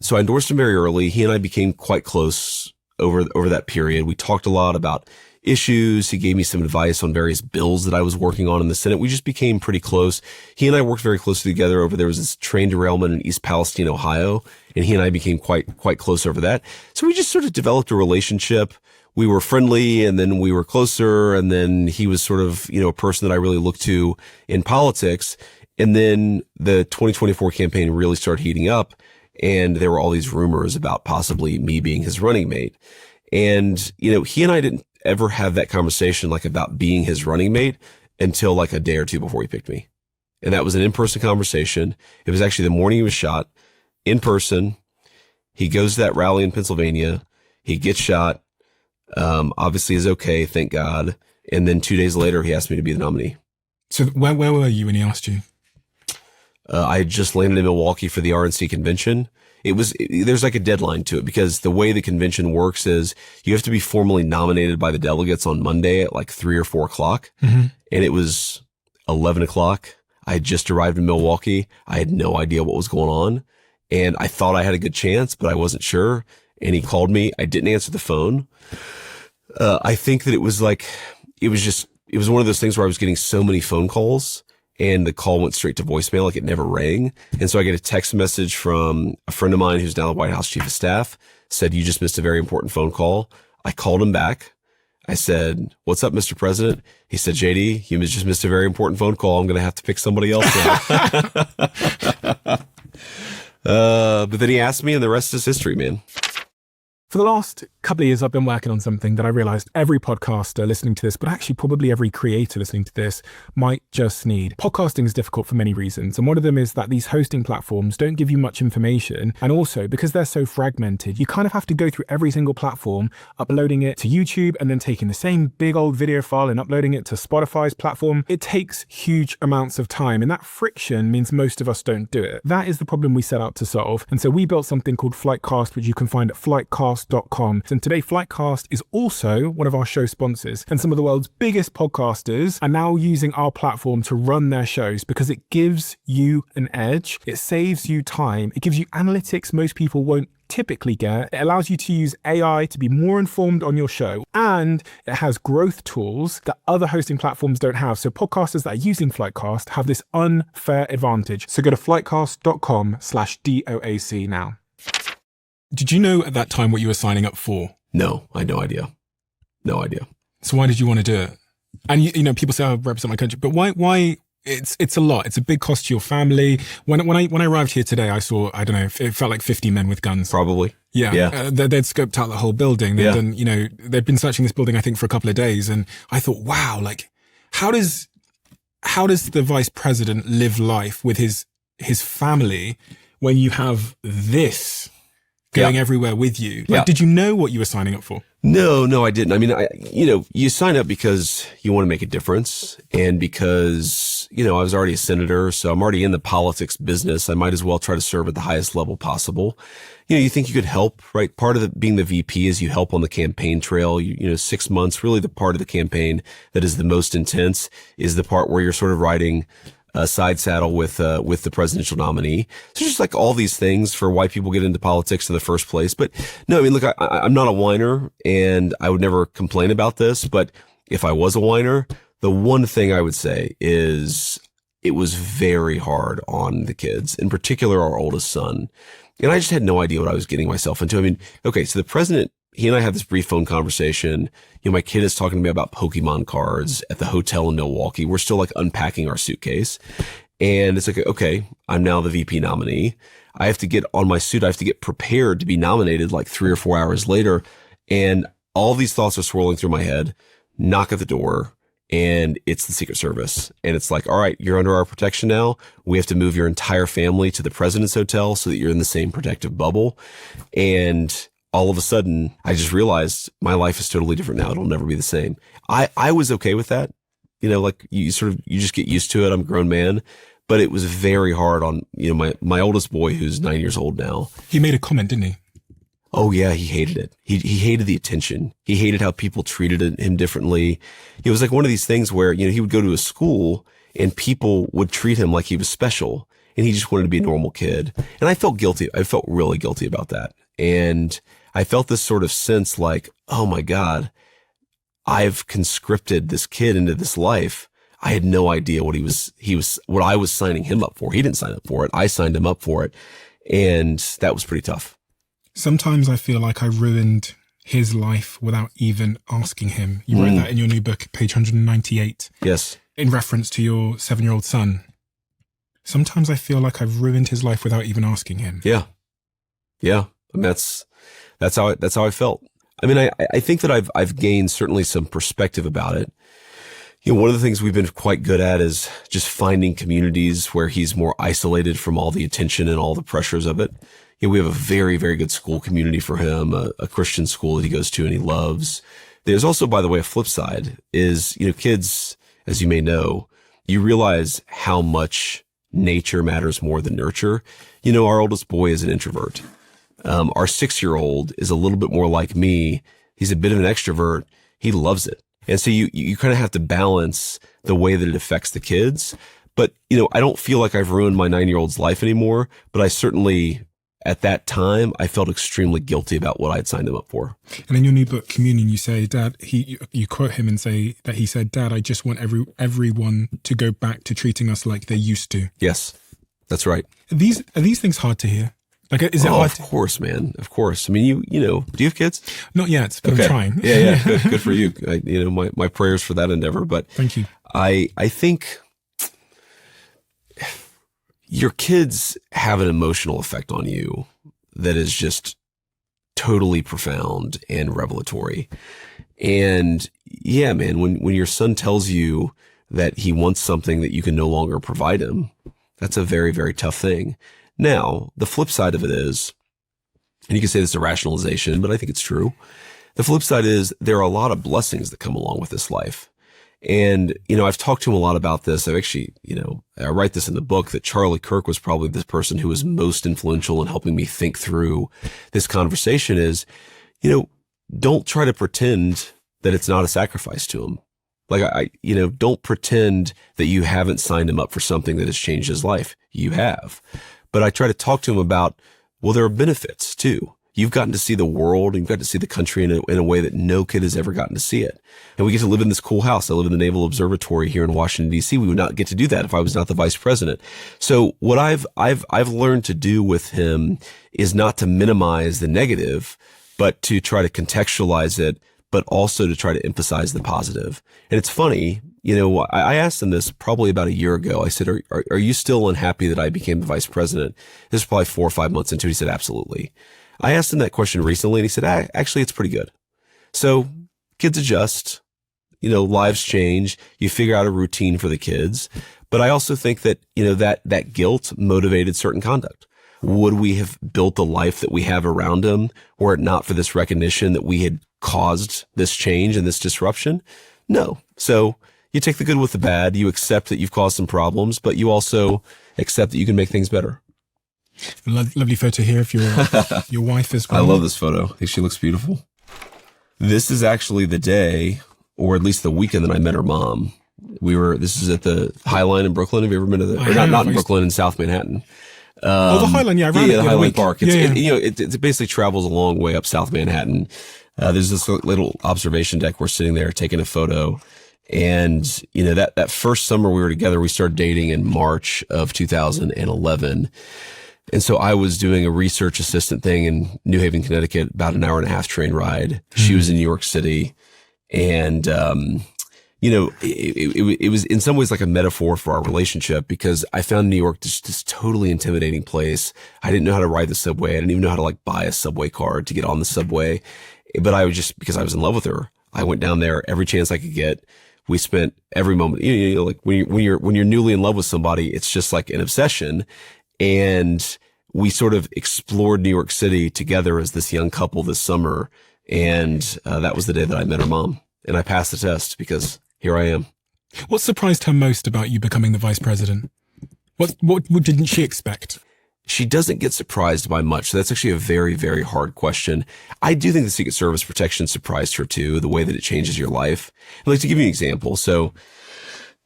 So I endorsed him very early. He and I became quite close over that period. We talked a lot about issues. He gave me some advice on various bills that I was working on in the Senate. We just became pretty close. He and I worked very closely together there was this train derailment in East Palestine, Ohio, and he and I became quite close over that. So we just sort of developed a relationship. We were friendly and then we were closer. And then he was sort of, you know, a person that I really looked to in politics. And then the 2024 campaign really started heating up and there were all these rumors about possibly me being his running mate. And, you know, he and I didn't ever have that conversation like about being his running mate until like a day or two before he picked me. And that was an in-person conversation. It was actually the morning he was shot in person. He goes to that rally in Pennsylvania. He gets shot. Obviously is okay. Thank God. And then 2 days later, he asked me to be the nominee. So where were you when he asked you? I had just landed in Milwaukee for the RNC convention. There's like a deadline to it because the way the convention works is you have to be formally nominated by the delegates on Monday at like 3 or 4 o'clock. And it was 11 o'clock. I had just arrived in Milwaukee. I had no idea what was going on. And I thought I had a good chance, but I wasn't sure. And he called me. I didn't answer the phone. I think that it was one of those things where I was getting so many phone calls and the call went straight to voicemail, like it never rang. And so I get a text message from a friend of mine who's now the White House Chief of Staff, said, "You just missed a very important phone call." I called him back. I said, "What's up, Mr. President?" He said, "JD, you just missed a very important phone call. I'm going to have to pick somebody else now." But then he asked me and the rest is history, man. For the last couple of years, I've been working on something that I realized every podcaster listening to this, but actually probably every creator listening to this might just need. Podcasting is difficult for many reasons. And one of them is that these hosting platforms don't give you much information. And also because they're so fragmented, you kind of have to go through every single platform, uploading it to YouTube and then taking the same big old video file and uploading it to Spotify's platform. It takes huge amounts of time. And that friction means most of us don't do it. That is the problem we set out to solve. And so we built something called Flightcast, which you can find at flightcast.com. And today, Flightcast is also one of our show sponsors. And some of the world's biggest podcasters are now using our platform to run their shows because it gives you an edge. It saves you time. It gives you analytics most people won't typically get. It allows you to use AI to be more informed on your show. And it has growth tools that other hosting platforms don't have. So podcasters that are using Flightcast have this unfair advantage. So go to flightcast.com/DOAC now. Did you know at that time what you were signing up for? No, I had no idea. No idea. So why did you want to do it? And you know, people say I represent my country, but why? It's a lot. It's a big cost to your family. When I arrived here today, I saw, I don't know, it felt like 50 men with guns. Probably. Yeah. They'd scoped out the whole building. They'd been searching this building, I think, for a couple of days. And I thought, wow, like, how does the vice president live life with his family when you have this going everywhere with you? Like, did you know what you were signing up for? No, I didn't. I mean, you sign up because you want to make a difference and because, I was already a senator, so I'm already in the politics business. I might as well try to serve at the highest level possible. You think you could help, right? Part of being the VP is you help on the campaign trail. 6 months, really the part of the campaign that is the most intense is the part where you're sort of writing side saddle with the presidential nominee. So just like all these things for why people get into politics in the first place. But no, I mean, look, I'm not a whiner, and I would never complain about this. But if I was a whiner, the one thing I would say is it was very hard on the kids, in particular our oldest son. And I just had no idea what I was getting myself into. I mean, okay, so the president, he and I have this brief phone conversation. You know, my kid is talking to me about Pokemon cards at the hotel in Milwaukee. We're still like unpacking our suitcase. And it's like, okay, I'm now the VP nominee. I have to get on my suit. I have to get prepared to be nominated like 3 or 4 hours later. And all these thoughts are swirling through my head. Knock at the door. And it's the Secret Service. And it's like, all right, you're under our protection now. We have to move your entire family to the president's hotel so that you're in the same protective bubble. And all of a sudden, I just realized my life is totally different now. It'll never be the same. I was okay with that. You know, like you just get used to it. I'm a grown man. But it was very hard on, you know, my oldest boy, who's 9 years old now. He made a comment, didn't he? Oh yeah, he hated it. He hated the attention. He hated how people treated him differently. It was like one of these things where, you know, he would go to a school and people would treat him like he was special, and he just wanted to be a normal kid. And I felt guilty. I felt really guilty about that. And I felt this sort of sense like, oh my God, I've conscripted this kid into this life. I had no idea what what I was signing him up for. He didn't sign up for it. I signed him up for it. And that was pretty tough. Sometimes I feel like I ruined his life without even asking him. You wrote that in your new book, page 198. Yes. In reference to your 7-year-old son. Sometimes I feel like I've ruined his life without even asking him. Yeah. Yeah. And that's how I felt. I mean, I think that I've gained certainly some perspective about it. You know, one of the things we've been quite good at is just finding communities where he's more isolated from all the attention and all the pressures of it. You know, we have a very, very good school community for him, a Christian school that he goes to and he loves. There's also, by the way, a flip side is, you know, kids, as you may know, you realize how much nature matters more than nurture. You know, our oldest boy is an introvert. Our 6-year-old is a little bit more like me. He's a bit of an extrovert. He loves it. And so you kind of have to balance the way that it affects the kids. But, you know, I don't feel like I've ruined my 9-year-old's life anymore, but I certainly, at that time, I felt extremely guilty about what I'd signed him up for. And in your new book, Communion, you say, Dad, you quote him and say that he said, Dad, I just want everyone to go back to treating us like they used to. Yes, that's right. Are these things hard to hear? Like, is it hard? Of course, man. Of course. I mean, you know, do you have kids? Not yet, but okay. I'm trying. Yeah. Good for you. You know, my prayers for that endeavor. But thank you. I think your kids have an emotional effect on you that is just totally profound and revelatory. And yeah, man, when your son tells you that he wants something that you can no longer provide him, that's a very, very tough thing. Now, the flip side of it is, and you can say this is a rationalization, but I think it's true. The flip side is there are a lot of blessings that come along with this life. And, you know, I've talked to him a lot about this. I've actually, you know, I write this in the book that Charlie Kirk was probably the person who was most influential in helping me think through this conversation is, you know, don't try to pretend that it's not a sacrifice to him. Like, you know, don't pretend that you haven't signed him up for something that has changed his life. You have. But I try to talk to him about, well, there are benefits too. You've gotten to see the world and you've got to see the country in a way that no kid has ever gotten to see it. And we get to live in this cool house. I live in the Naval Observatory here in Washington, D.C. We would not get to do that if I was not the vice president. So what I've learned to do with him is not to minimize the negative, but to try to contextualize it, but also to try to emphasize the positive. And it's funny, you know, I asked him this probably about a year ago. I said, are you still unhappy that I became the vice president? This was probably 4 or 5 months into it. He said, absolutely. I asked him that question recently and he said, actually, it's pretty good. So kids adjust, you know, lives change. You figure out a routine for the kids. But I also think that, you know, that guilt motivated certain conduct. Would we have built the life that we have around him were it not for this recognition that we had caused this change and this disruption? No. So you take the good with the bad. You accept that you've caused some problems, but you also accept that you can make things better. Lovely photo here of your wife as well. I love this photo. I think she looks beautiful. This is actually the day, or at least the weekend that I met her mom. This is at the High Line in Brooklyn. Have you ever been to not in Brooklyn, in South Manhattan? The High Line, yeah, I ran it the High Line Park. Yeah. It basically travels a long way up South Manhattan. There's this little observation deck. We're sitting there taking a photo. And, that first summer we were together, we started dating in March of 2011. And so I was doing a research assistant thing in New Haven, Connecticut, about an hour and a half train ride. She was in New York City. And, it was in some ways like a metaphor for our relationship, because I found New York just this totally intimidating place. I didn't know how to ride the subway. I didn't even know how to buy a subway card to get on the subway. But because I was in love with her, I went down there every chance I could get. We spent every moment, like when you're newly in love with somebody, it's just like an obsession. And we sort of explored New York City together as this young couple this summer. And that was the day that I met her mom. And I passed the test because here I am. What surprised her most about you becoming the vice president? What didn't she expect? She doesn't get surprised by much. So that's actually a very, very hard question. I do think the Secret Service protection surprised her too, the way that it changes your life. I'd like to give you an example. So,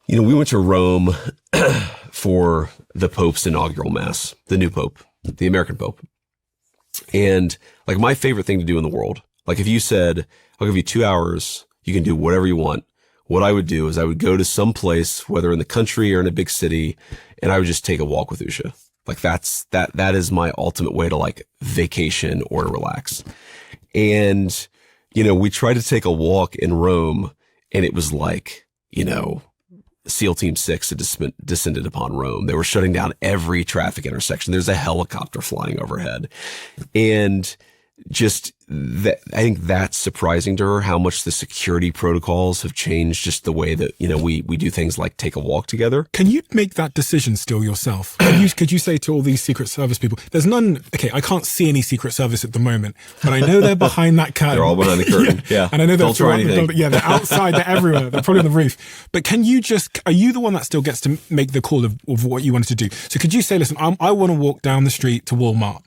we went to Rome for the Pope's inaugural mass, the new Pope, the American Pope. And my favorite thing to do in the world, if you said, I'll give you 2 hours, you can do whatever you want. What I would do is I would go to some place, whether in the country or in a big city, and I would just take a walk with Usha. That is my ultimate way to vacation or to relax. And, we tried to take a walk in Rome, and it was SEAL Team 6 had descended upon Rome. They were shutting down every traffic intersection. There's a helicopter flying overhead. And just that, I think that's surprising to her, how much the security protocols have changed, just the way that, we do things like take a walk together. Can you make that decision still yourself? Could you say to all these Secret Service people, there's none, okay, I can't see any Secret Service at the moment, but I know they're behind that curtain. They're all behind the curtain. Yeah. And I know they're Don't try anything. Yeah, they're outside, they're everywhere. They're probably on the roof. But are you the one that still gets to make the call of what you wanted to do? So could you say, listen, I want to walk down the street to Walmart.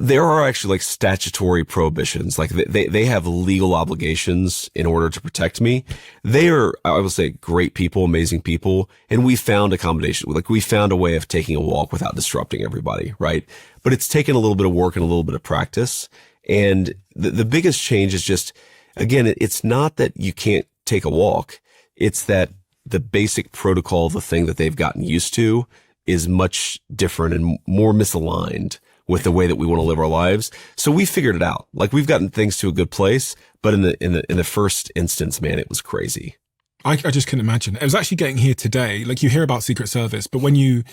There are actually statutory prohibitions. They have legal obligations in order to protect me. They are, I will say, great people, amazing people. And we found accommodation. We found a way of taking a walk without disrupting everybody, right? But it's taken a little bit of work and a little bit of practice. And the biggest change is just, again, it's not that you can't take a walk. It's that the basic protocol, the thing that they've gotten used to, is much different and more misaligned with the way that we want to live our lives. So we figured it out. We've gotten things to a good place, but in the first instance, man, it was crazy. I just couldn't imagine. I was actually getting here today. You hear about Secret Service, but when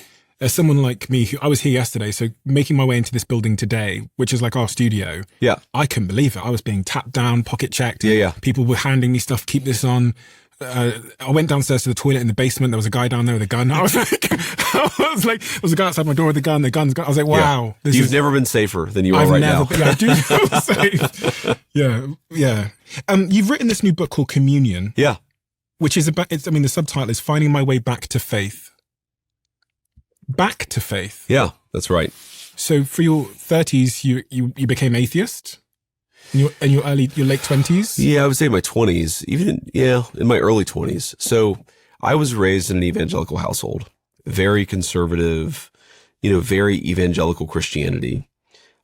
as someone like me, I was here yesterday, so making my way into this building today, which is our studio. Yeah. I couldn't believe it. I was being tapped down, pocket checked. Yeah. People were handing me stuff, keep this on. I went downstairs to the toilet in the basement. There was a guy down there with a gun. I was there was a guy outside my door with a gun. The gun's gone. I was like, wow. Yeah. You've never been safer than you are right now. Yeah, I do feel safe. Yeah. You've written this new book called Communion. Yeah. Which is about, the subtitle is Finding My Way Back to Faith. Back to faith. Yeah, that's right. So for your 30s, you became atheist? In your late 20s? Yeah, I would say my 20s, in my early 20s. So I was raised in an evangelical household, very conservative, very evangelical Christianity.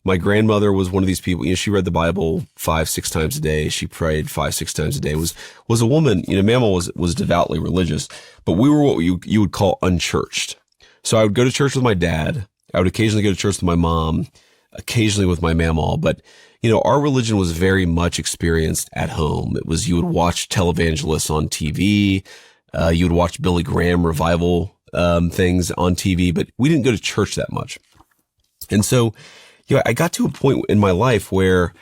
My grandmother was one of these people, she read the Bible 5-6 times a day. She prayed 5-6 times a day, was a woman, Mamaw was devoutly religious, but we were what you would call unchurched. So I would go to church with my dad. I would occasionally go to church with my mom, occasionally with my Mamaw, but our religion was very much experienced at home. It was, you would watch televangelists on TV. You would watch Billy Graham revival things on TV, but we didn't go to church that much. And so, I got to a point in my life where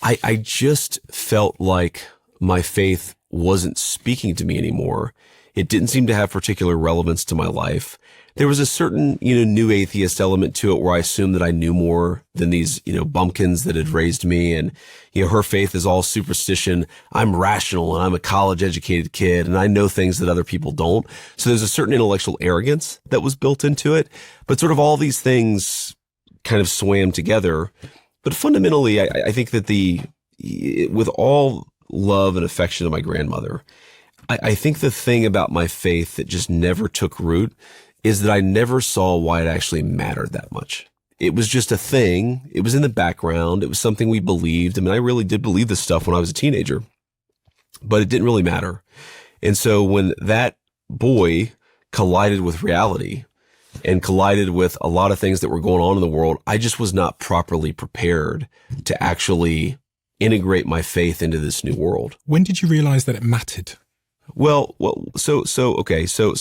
I just felt like my faith wasn't speaking to me anymore. It didn't seem to have particular relevance to my life. There was a certain, new atheist element to it where I assumed that I knew more than these, bumpkins that had raised me. And, her faith is all superstition. I'm rational and I'm a college educated kid and I know things that other people don't. So there's a certain intellectual arrogance that was built into it, but sort of all these things kind of swam together. But fundamentally, I think that with all love and affection of my grandmother, I think the thing about my faith that just never took root is that I never saw why it actually mattered that much. It was just a thing. It was in the background. It was something we believed. I mean, I really did believe this stuff when I was a teenager, but it didn't really matter. And so when that boy collided with reality and collided with a lot of things that were going on in the world, I just was not properly prepared to actually integrate my faith into this new world. When did you realize that it mattered? So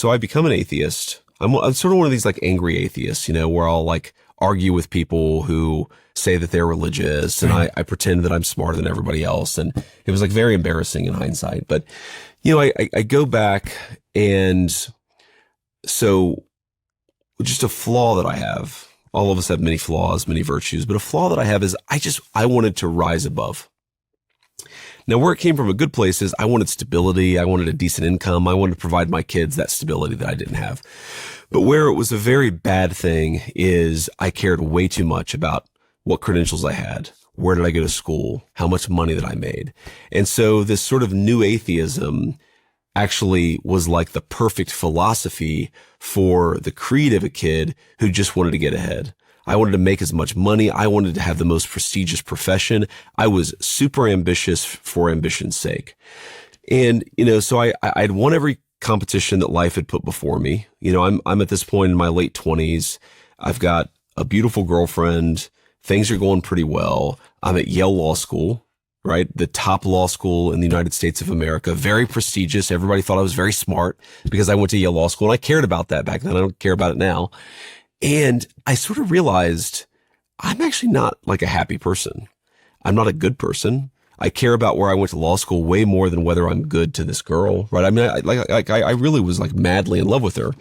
I become an atheist. I'm sort of one of these like angry atheists, where I'll like argue with people who say that they're religious, and I pretend that I'm smarter than everybody else. And it was like very embarrassing in hindsight. But, I go back, and so just a flaw that I have, all of us have many flaws, many virtues, but a flaw that I have is I wanted to rise above. Now, where it came from a good place is I wanted stability. I wanted a decent income. I wanted to provide my kids that stability that I didn't have. But where it was a very bad thing is I cared way too much about what credentials I had. Where did I go to school? How much money that I made? And so this sort of new atheism actually was like the perfect philosophy for the creed of a kid who just wanted to get ahead. I wanted to make as much money. I wanted to have the most prestigious profession. I was super ambitious for ambition's sake. And, so I'd won every competition that life had put before me. I'm at this point in my late 20s. I've got a beautiful girlfriend. Things are going pretty well. I'm at Yale Law School, right? The top law school in the United States of America. Very prestigious. Everybody thought I was very smart because I went to Yale Law School, and I cared about that back then. I don't care about it now. And I sort of realized I'm actually not like a happy person. I'm not a good person. I care about where I went to law school way more than whether I'm good to this girl, right? I mean, I really was like madly in love with her,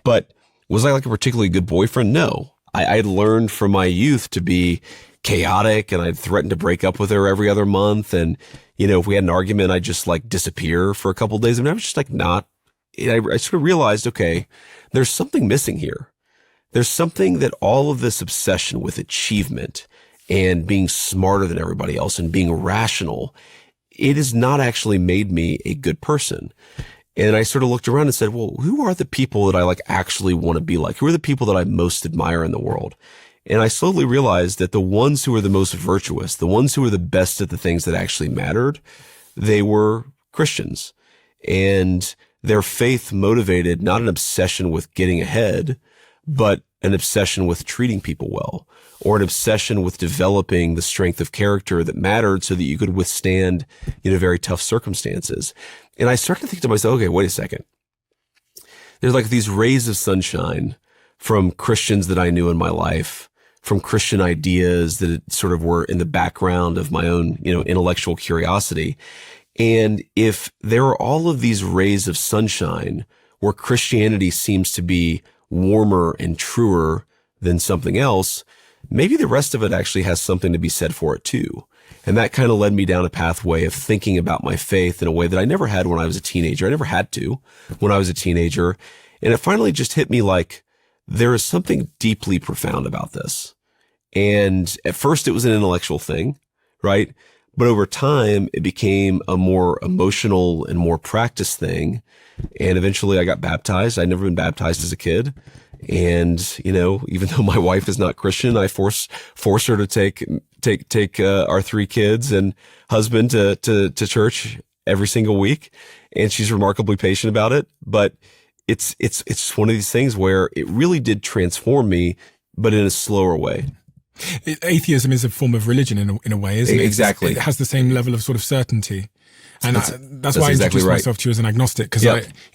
but was I like a particularly good boyfriend? No. I had learned from my youth to be chaotic, and I'd threatened to break up with her every other month. And, if we had an argument, I'd just like disappear for a couple of days. I mean, I was just like not, I sort of realized, okay, there's something missing here. There's something that all of this obsession with achievement and being smarter than everybody else and being rational, it has not actually made me a good person. And I sort of looked around and said, well, who are the people that I like actually want to be like? Who are the people that I most admire in the world? And I slowly realized that the ones who were the most virtuous, the ones who were the best at the things that actually mattered, they were Christians. And their faith motivated not an obsession with getting ahead, but an obsession with treating people well, or an obsession with developing the strength of character that mattered so that you could withstand, very tough circumstances. And I started to think to myself, okay, wait a second. There's like these rays of sunshine from Christians that I knew in my life, from Christian ideas that sort of were in the background of my own, intellectual curiosity. And if there are all of these rays of sunshine where Christianity seems to be warmer and truer than something else, maybe the rest of it actually has something to be said for it too. And that kind of led me down a pathway of thinking about my faith in a way that I never had when I was a teenager. I never had to when I was a teenager. And it finally just hit me like there is something deeply profound about this. And at first it was an intellectual thing, right? But over time, it became a more emotional and more practiced thing. And eventually I got baptized. I'd never been baptized as a kid. And, even though my wife is not Christian, I force her to take our 3 kids and husband to church every single week. And she's remarkably patient about it. But it's one of these things where it really did transform me, but in a slower way. Atheism is a form of religion in a way, isn't it? Exactly. It has the same level of sort of certainty. And that's why I exactly introduced right. myself to you as an agnostic, because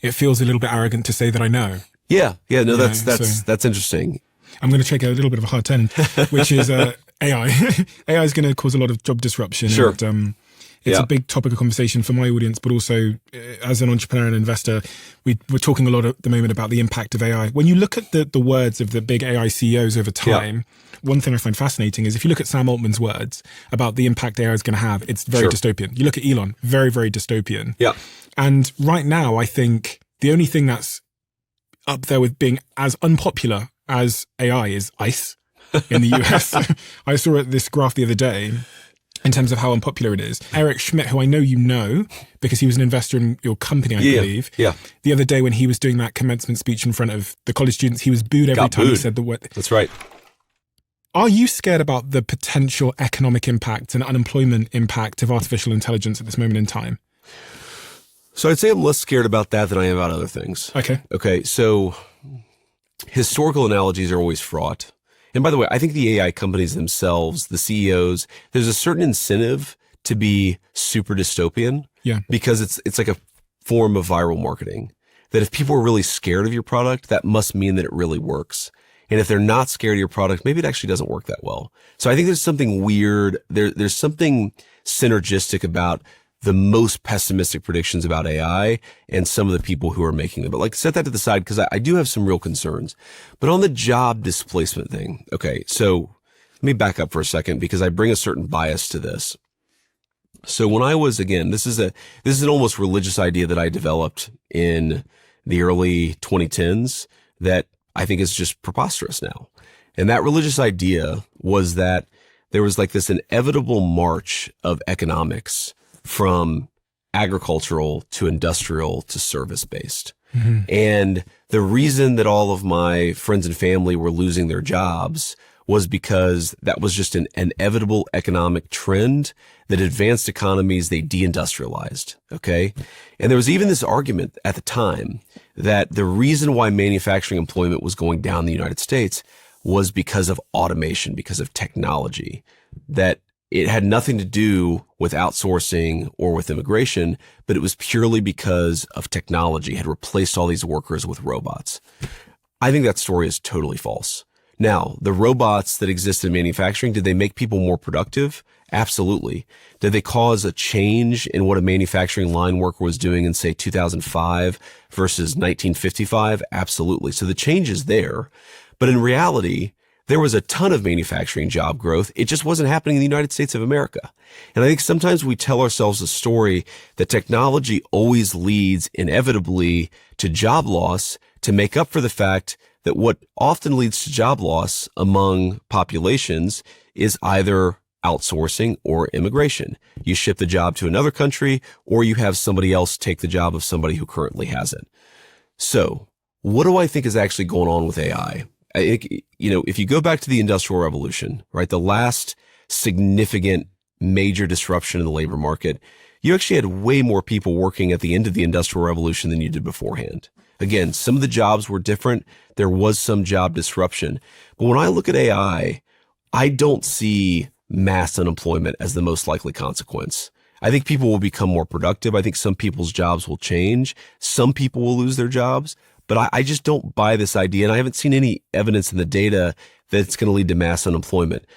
it feels a little bit arrogant to say that I know. Yeah. No, that's interesting. I'm going to take a little bit of a hard turn, which is AI. AI is going to cause a lot of job disruption. Sure. And, it's a big topic of conversation for my audience, but also as an entrepreneur and investor, we're talking a lot at the moment about the impact of AI. When you look at the words of the big AI CEOs over time, one thing I find fascinating is if you look at Sam Altman's words about the impact AI is going to have, it's very dystopian. You look at Elon, very, very dystopian. Yeah. And right now, I think the only thing that's up there with being as unpopular as AI is ICE in the US. I saw this graph the other day. in terms of how unpopular it is. Eric Schmidt, who I know you know, because he was an investor in your company, I believe. Yeah. The other day when he was doing that commencement speech in front of the college students, he was booed every time he said the word. That's right. Are you scared about the potential economic impact and unemployment impact of artificial intelligence at this moment in time? So I'd say I'm less scared about that than I am about other things. Okay. So historical analogies are always fraught. And by the way, I think the AI companies themselves, the CEOs, there's a certain incentive to be super dystopian. Yeah. Because it's like a form of viral marketing. That if people are really scared of your product, that must mean that it really works. And if they're not scared of your product, maybe it actually doesn't work that well. So I think there's something weird. There's something synergistic about the most pessimistic predictions about AI and some of the people who are making them. But like, set that to the side because I do have some real concerns. But on the job displacement thing, okay, so let me back up for a second because I bring a certain bias to this. So when I was, again, this is an almost religious idea that I developed in the early 2010s that I think is just preposterous now. And that religious idea was that there was like this inevitable march of economics from agricultural to industrial to service-based. Mm-hmm. And the reason that all of my friends and family were losing their jobs was because that was just an inevitable economic trend that advanced economies, they deindustrialized, okay? And there was even this argument at the time that the reason why manufacturing employment was going down in the United States was because of automation, because of technology, that it had nothing to do with outsourcing or with immigration, but it was purely because of technology had replaced all these workers with robots. I think that story is totally false. Now, the robots that exist in manufacturing, did they make people more productive? Absolutely. Did they cause a change in what a manufacturing line worker was doing in, say, 2005 versus 1955? Absolutely. So the change is there. But in reality, there was a ton of manufacturing job growth. It just wasn't happening in the United States of America. And I think sometimes we tell ourselves a story that technology always leads inevitably to job loss to make up for the fact that what often leads to job loss among populations is either outsourcing or immigration. You ship the job to another country or you have somebody else take the job of somebody who currently has it. So what do I think is actually going on with AI? I think, if you go back to the Industrial Revolution, right, the last significant major disruption in the labor market, you actually had way more people working at the end of the Industrial Revolution than you did beforehand. Again, some of the jobs were different. There was some job disruption. But when I look at AI, I don't see mass unemployment as the most likely consequence. I think people will become more productive. I think some people's jobs will change. Some people will lose their jobs. But I just don't buy this idea, and I haven't seen any evidence in the data that it's going to lead to mass unemployment.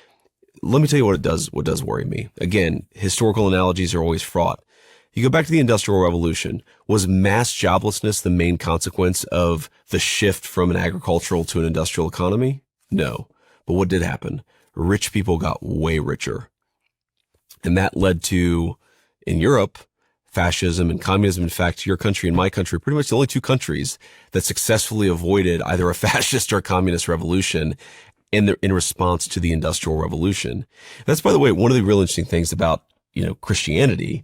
Let me tell you what does worry me. Again, historical analogies are always fraught. You go back to the Industrial Revolution. Was mass joblessness the main consequence of the shift from an agricultural to an industrial economy? No. But what did happen? Rich people got way richer. And that led to, in Europe, fascism and communism. In fact, your country and my country, pretty much the only two countries that successfully avoided either a fascist or a communist revolution in response to the Industrial Revolution. That's, by the way, one of the real interesting things about, Christianity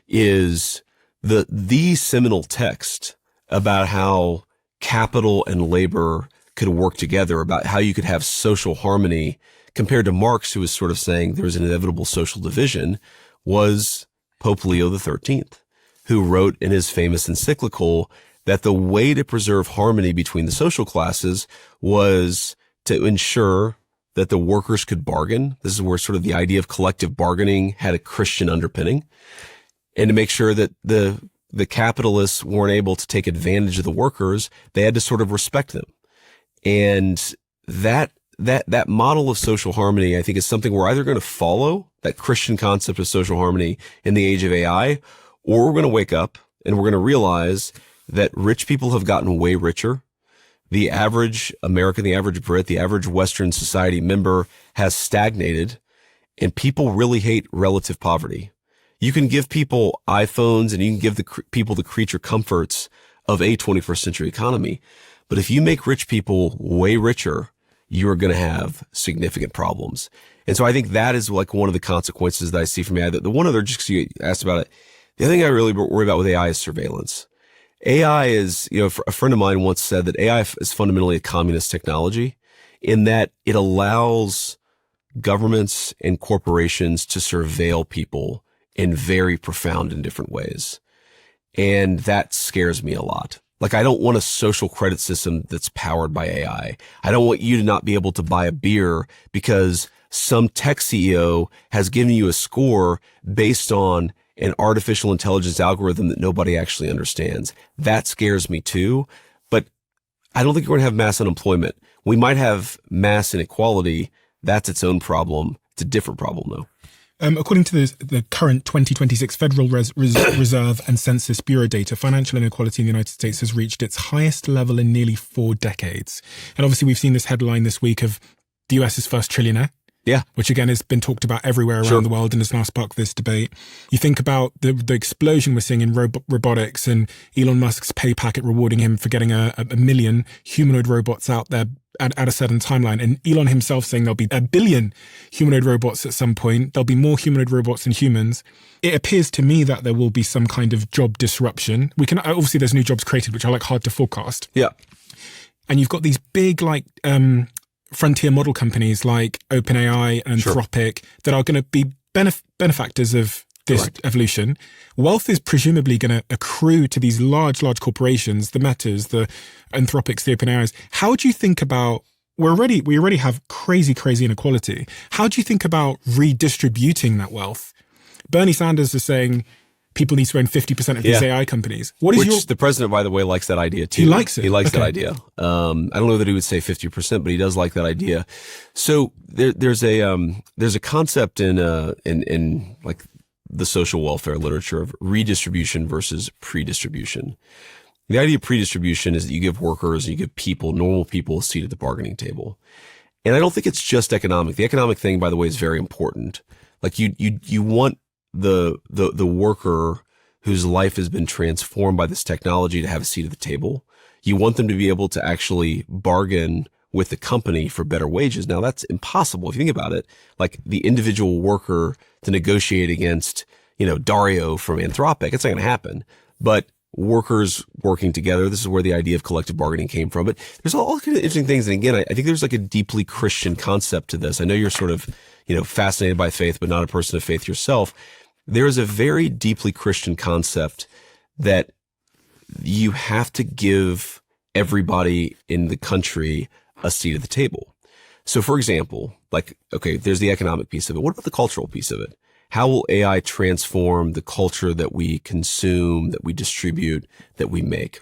is the seminal text about how capital and labor could work together, about how you could have social harmony compared to Marx, who was sort of saying there was an inevitable social division, was Pope Leo XIII, who wrote in his famous encyclical that the way to preserve harmony between the social classes was to ensure that the workers could bargain. This is where sort of the idea of collective bargaining had a Christian underpinning, and to make sure that the capitalists weren't able to take advantage of the workers. They had to sort of respect them. And that model of social harmony, I think, is something we're either going to follow, that Christian concept of social harmony in the age of AI, or we're going to wake up and we're going to realize that rich people have gotten way richer. The average American, the average Brit, the average Western society member has stagnated, and people really hate relative poverty. You can give people iPhones and you can give people the creature comforts of a 21st century economy. But if you make rich people way richer, you're going to have significant problems. And so I think that is like one of the consequences that I see from AI. The one other, just because you asked about it, the other thing I really worry about with AI is surveillance. AI is, a friend of mine once said that AI is fundamentally a communist technology in that it allows governments and corporations to surveil people in very profound and different ways. And that scares me a lot. Like, I don't want a social credit system that's powered by AI. I don't want you to not be able to buy a beer because some tech CEO has given you a score based on an artificial intelligence algorithm that nobody actually understands. That scares me too. But I don't think we're going to have mass unemployment. We might have mass inequality. That's its own problem. It's a different problem though. According to the current 2026 Federal Reserve and Census Bureau data, financial inequality in the United States has reached its highest level in nearly 4 decades. And obviously we've seen this headline this week of the US's first trillionaire. Yeah. Which again has been talked about everywhere around the world and has now sparked this debate. You think about the explosion we're seeing in robotics and Elon Musk's pay packet rewarding him for getting a million humanoid robots out there at a certain timeline. And Elon himself saying there'll be 1 billion humanoid robots at some point. There'll be more humanoid robots than humans. It appears to me that there will be some kind of job disruption. Obviously there's new jobs created, which are like hard to forecast. Yeah. And you've got these big frontier model companies like OpenAI and Anthropic that are going to be benefactors of this evolution. Wealth is presumably going to accrue to these large corporations, the Metas, the Anthropics, the OpenAIs. How do you think about, we already have crazy inequality. How do you think about redistributing that wealth? Bernie Sanders is saying people need to own 50% of these AI companies. The president, by the way, likes that idea too. He likes it. He likes that idea. I don't know that he would say 50%, but he does like that idea. So there's a concept in like the social welfare literature of redistribution versus pre-distribution. The idea of pre-distribution is that you give workers, you give people, normal people, a seat at the bargaining table. And I don't think it's just economic. The economic thing, by the way, is very important. Like you want the worker whose life has been transformed by this technology to have a seat at the table. You want them to be able to actually bargain with the company for better wages. Now that's impossible. If you think about it, like the individual worker to negotiate against, Dario from Anthropic, it's not going to happen. But workers working together, this is where the idea of collective bargaining came from. But there's all kinds of interesting things. And again, I think there's like a deeply Christian concept to this. I know you're sort of, fascinated by faith, but not a person of faith yourself. There is a very deeply Christian concept that you have to give everybody in the country a seat at the table. So for example, there's the economic piece of it. What about the cultural piece of it? How will AI transform the culture that we consume, that we distribute, that we make?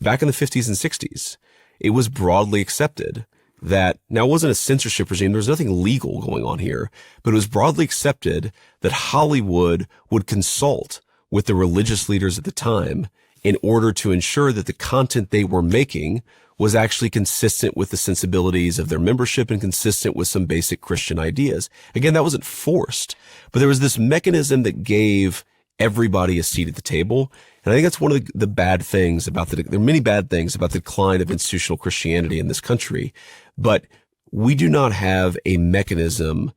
Back in the 50s and 60s, it was broadly accepted that, now it wasn't a censorship regime, there was nothing legal going on here, but it was broadly accepted that Hollywood would consult with the religious leaders at the time in order to ensure that the content they were making was actually consistent with the sensibilities of their membership and consistent with some basic Christian ideas. Again, that wasn't forced, but there was this mechanism that gave everybody a seat at the table. And I think that's one of the bad things about there are many bad things about the decline of institutional Christianity in this country, but we do not have a mechanism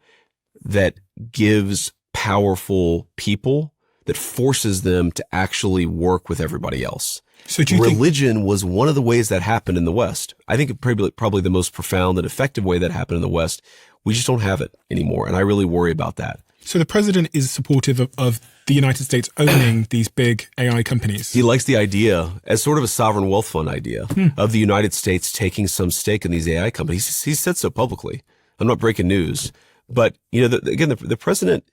that gives powerful people, that forces them to actually work with everybody else. So do you Religion was one of the ways that happened in the West. I think probably the most profound and effective way that happened in the West. We just don't have it anymore. And I really worry about that. So the president is supportive of the United States owning these big AI companies. He likes the idea as sort of a sovereign wealth fund idea of the United States taking some stake in these AI companies. He said so publicly. I'm not breaking news, but the president,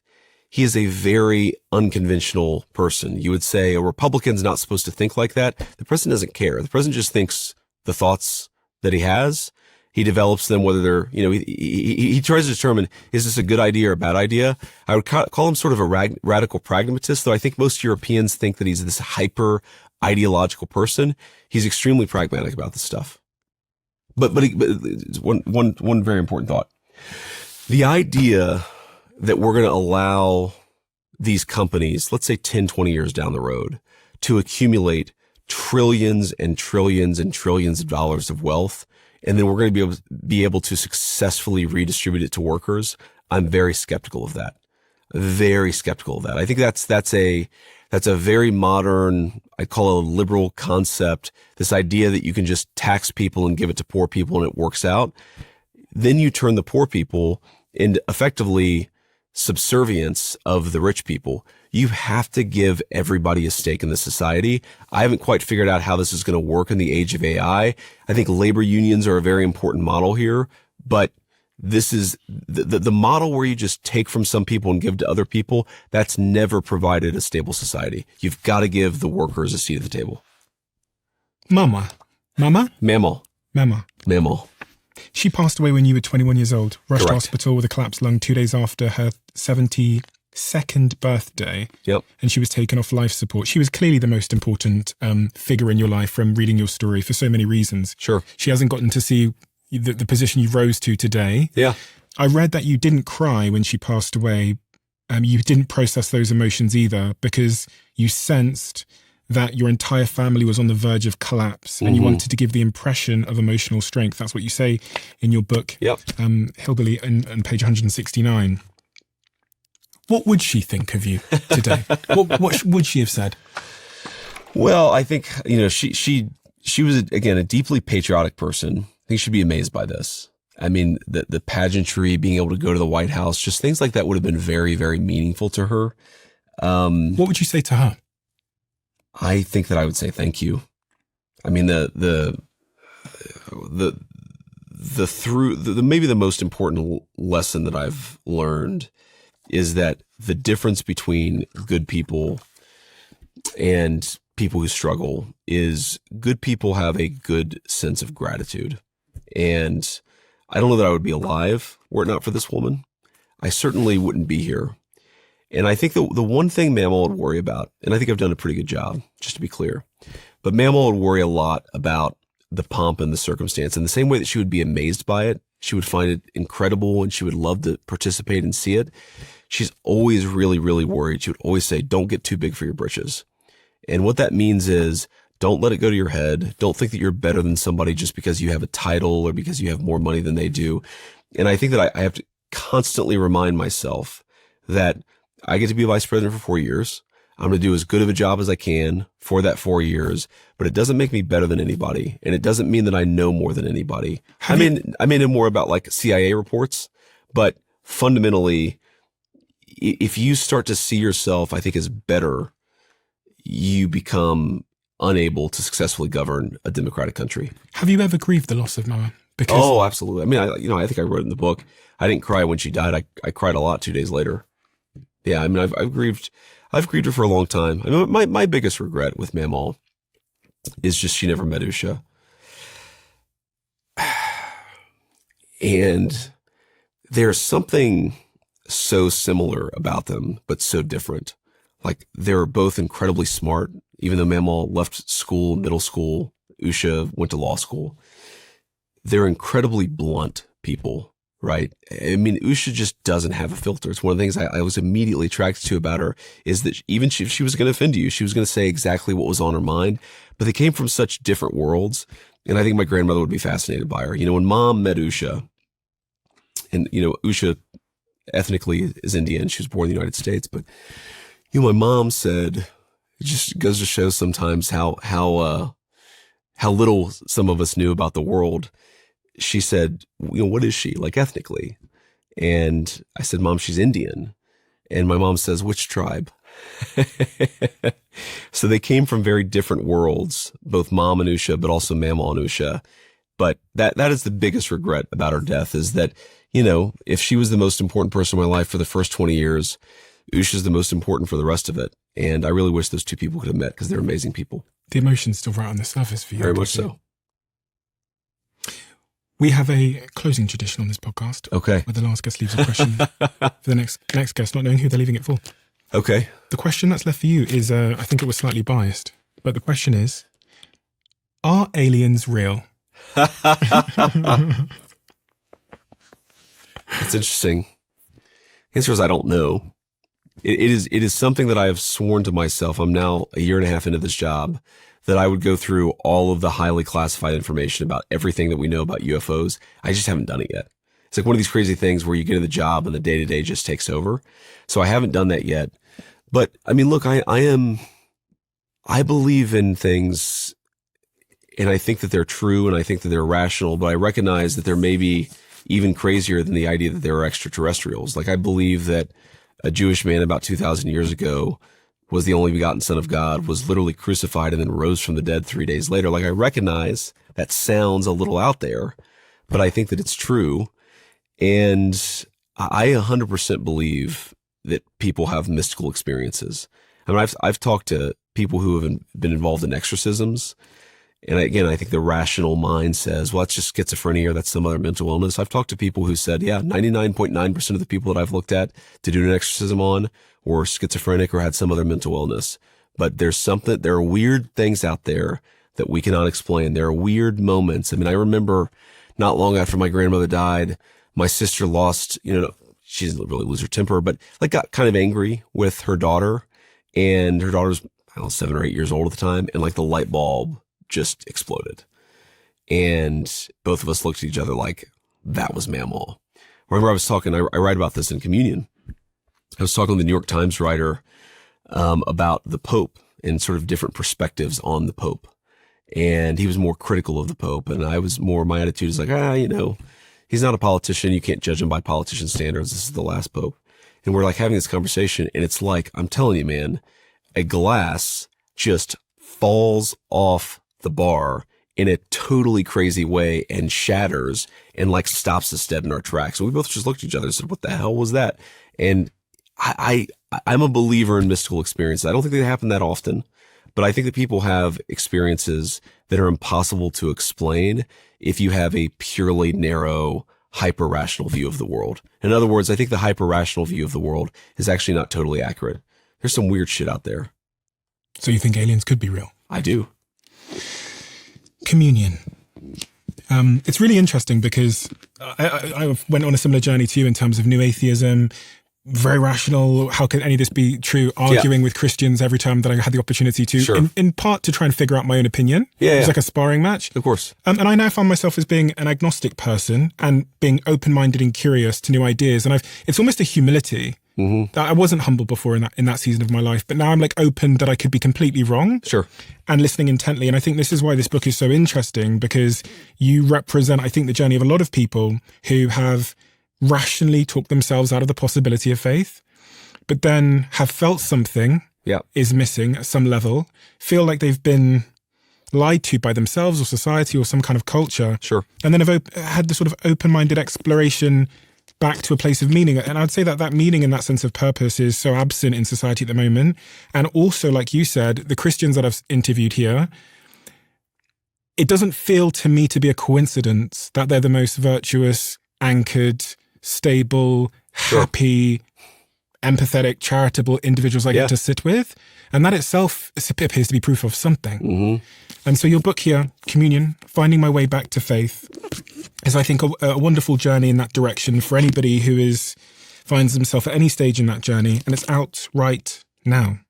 he is a very unconventional person. You would say a Republican's not supposed to think like that. The president doesn't care. The president just thinks the thoughts that he has. He develops them, whether they're, he tries to determine, is this a good idea or a bad idea? I would call him sort of a radical pragmatist, though I think most Europeans think that he's this hyper ideological person. He's extremely pragmatic about this stuff. But one very important thought. The idea that we're going to allow these companies, let's say 10, 20 years down the road, to accumulate trillions and trillions and trillions of dollars of wealth and then we're going to be able to successfully redistribute it to workers, I'm very skeptical of that. Very skeptical of that. I think that's a very modern, I call it a liberal concept. This idea that you can just tax people and give it to poor people and it works out. Then you turn the poor people into effectively subservience of the rich people. You have to give everybody a stake in the society. I haven't quite figured out how this is going to work in the age of AI. I think labor unions are a very important model here, but this is the model where you just take from some people and give to other people. That's never provided a stable society. You've got to give the workers a seat at the table. Mamaw. She passed away when you were 21 years old. Rushed to hospital with a collapsed lung 2 days after her 72nd birthday. Yep. And she was taken off life support. She was clearly the most important figure in your life from reading your story for so many reasons. Sure. She hasn't gotten to see the position you rose to today. Yeah. I read that you didn't cry when she passed away. You didn't process those emotions either because you sensed that your entire family was on the verge of collapse and you wanted to give the impression of emotional strength. That's what you say in your book, Hillbilly, on page 169. What would she think of you today? What would she have said? Well, I think, she was, again, a deeply patriotic person. I think she'd be amazed by this. I mean, the pageantry, being able to go to the White House, just things like that would have been very, very meaningful to her. What would you say to her? I think that I would say thank you. I mean, maybe the most important lesson that I've learned is that the difference between good people and people who struggle is good people have a good sense of gratitude. And I don't know that I would be alive were it not for this woman. I certainly wouldn't be here. And I think the one thing Mamaw would worry about, and I think I've done a pretty good job, just to be clear, but Mamaw would worry a lot about the pomp and the circumstance. In the same way that she would be amazed by it, she would find it incredible and she would love to participate and see it. She's always really, really worried. She would always say, don't get too big for your britches. And what that means is don't let it go to your head. Don't think that you're better than somebody just because you have a title or because you have more money than they do. And I think that I have to constantly remind myself that I get to be vice president for 4 years. I'm going to do as good of a job as I can for that 4 years, but it doesn't make me better than anybody. And it doesn't mean that I know more than anybody. I may know more about like CIA reports, but fundamentally, if you start to see yourself, I think, as better, you become unable to successfully govern a democratic country. Have you ever grieved the loss of Mamaw? Oh, absolutely. I mean, I think I wrote in the book, I didn't cry when she died. I cried a lot 2 days later. Yeah, I mean, I've grieved her for a long time. I mean, my biggest regret with Mamaw is just she never met Usha. And there's something so similar about them, but so different. Like, they're both incredibly smart, even though Mamaw left school, middle school, Usha went to law school. They're incredibly blunt people, right? I mean, Usha just doesn't have a filter. It's one of the things I was immediately attracted to about her is that even if she was going to offend you, she was going to say exactly what was on her mind. But they came from such different worlds. And I think my grandmother would be fascinated by her. When Mom met Usha, and, Usha ethnically is Indian. She was born in the United States. But, my mom said, it just goes to show sometimes how little some of us knew about the world. She said, what is she, like, ethnically? And I said, Mom, she's Indian. And my mom says, which tribe? So they came from very different worlds, both Mom and Usha, but also Mamaw and Usha. But that is the biggest regret about her death is that, if she was the most important person in my life for the first 20 years, Usha's the most important for the rest of it. And I really wish those two people could have met because they're amazing people. The emotion's still right on the surface for you. Very much so. We have a closing tradition on this podcast. Okay. Where the last guest leaves a question for the next guest, not knowing who they're leaving it for. Okay. The question that's left for you is, I think it was slightly biased, but the question is, are aliens real? It's interesting. The answer is I don't know. It is something that I have sworn to myself. I'm now a year and a half into this job, that I would go through all of the highly classified information about everything that we know about UFOs. I just haven't done it yet. It's like one of these crazy things where you get in the job and the day-to-day just takes over. So I haven't done that yet. But I mean, look, I believe in things, and I think that they're true, and I think that they're rational, but I recognize that they're maybe even crazier than the idea that there are extraterrestrials. Like, I believe that a Jewish man about 2,000 years ago was the only begotten Son of God, was literally crucified and then rose from the dead 3 days later. Like, I recognize that sounds a little out there, but I think that it's true. And I 100% believe that people have mystical experiences. I mean, I've talked to people who have been involved in exorcisms. And again, I think the rational mind says, well, that's just schizophrenia or that's some other mental illness. I've talked to people who said, yeah, 99.9% of the people that I've looked at to do an exorcism on were schizophrenic or had some other mental illness. But there are weird things out there that we cannot explain. There are weird moments. I mean, I remember not long after my grandmother died, my sister lost, she didn't really lose her temper, but like got kind of angry with her daughter. And her daughter was, I don't know, 7 or 8 years old at the time. And like the light bulb just exploded. And both of us looked at each other like that was Mamaw. Remember I was talking, I write about this in Communion. I was talking to the New York Times writer about the Pope and sort of different perspectives on the Pope. And he was more critical of the Pope. And I was more, my attitude is like, he's not a politician. You can't judge him by politician standards. This is the last Pope. And we're like having this conversation, and it's like, I'm telling you, man, a glass just falls off the bar in a totally crazy way and shatters and like stops us dead in our tracks. And we both just looked at each other and said, what the hell was that? And I'm a believer in mystical experiences. I don't think they happen that often, but I think that people have experiences that are impossible to explain if you have a purely narrow, hyper-rational view of the world. In other words, I think the hyper-rational view of the world is actually not totally accurate. There's some weird shit out there. So you think aliens could be real? I do. Communion. It's really interesting because I went on a similar journey to you in terms of new atheism, very rational. How can any of this be true? Arguing with Christians every time that I had the opportunity to, Sure. in part to try and figure out my own opinion. Yeah, it was like a sparring match. Of course. And I now find myself as being an agnostic person and being open-minded and curious to new ideas. And it's almost a humility. Mm-hmm. I wasn't humble before in that season of my life, but now I'm like open that I could be completely wrong. Sure. And listening intently. And I think this is why this book is so interesting, because you represent, I think, the journey of a lot of people who have rationally talked themselves out of the possibility of faith, but then have felt something is missing at some level, feel like they've been lied to by themselves or society or some kind of culture. Sure. And then have had the sort of open-minded exploration back to a place of meaning. And I'd say that meaning and that sense of purpose is so absent in society at the moment. And also, like you said, the Christians that I've interviewed here, it doesn't feel to me to be a coincidence that they're the most virtuous, anchored, stable, happy, empathetic, charitable individuals I get to sit with. And that itself appears to be proof of something. Mm-hmm. And so your book here, Communion, Finding My Way Back to Faith, is, I think, a wonderful journey in that direction for anybody who finds themselves at any stage in that journey. And it's out right now.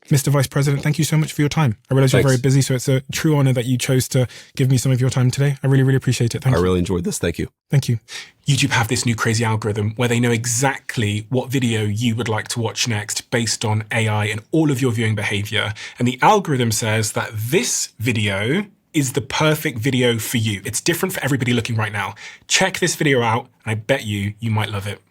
Mr. Vice President, thank you so much for your time. I realize you're very busy, so it's a true honor that you chose to give me some of your time today. I really, really appreciate it. Thank you. I really enjoyed this. Thank you. Thank you. YouTube have this new crazy algorithm where they know exactly what video you would like to watch next based on AI and all of your viewing behavior. And the algorithm says that this video is the perfect video for you. It's different for everybody looking right now. Check this video out, and I bet you might love it.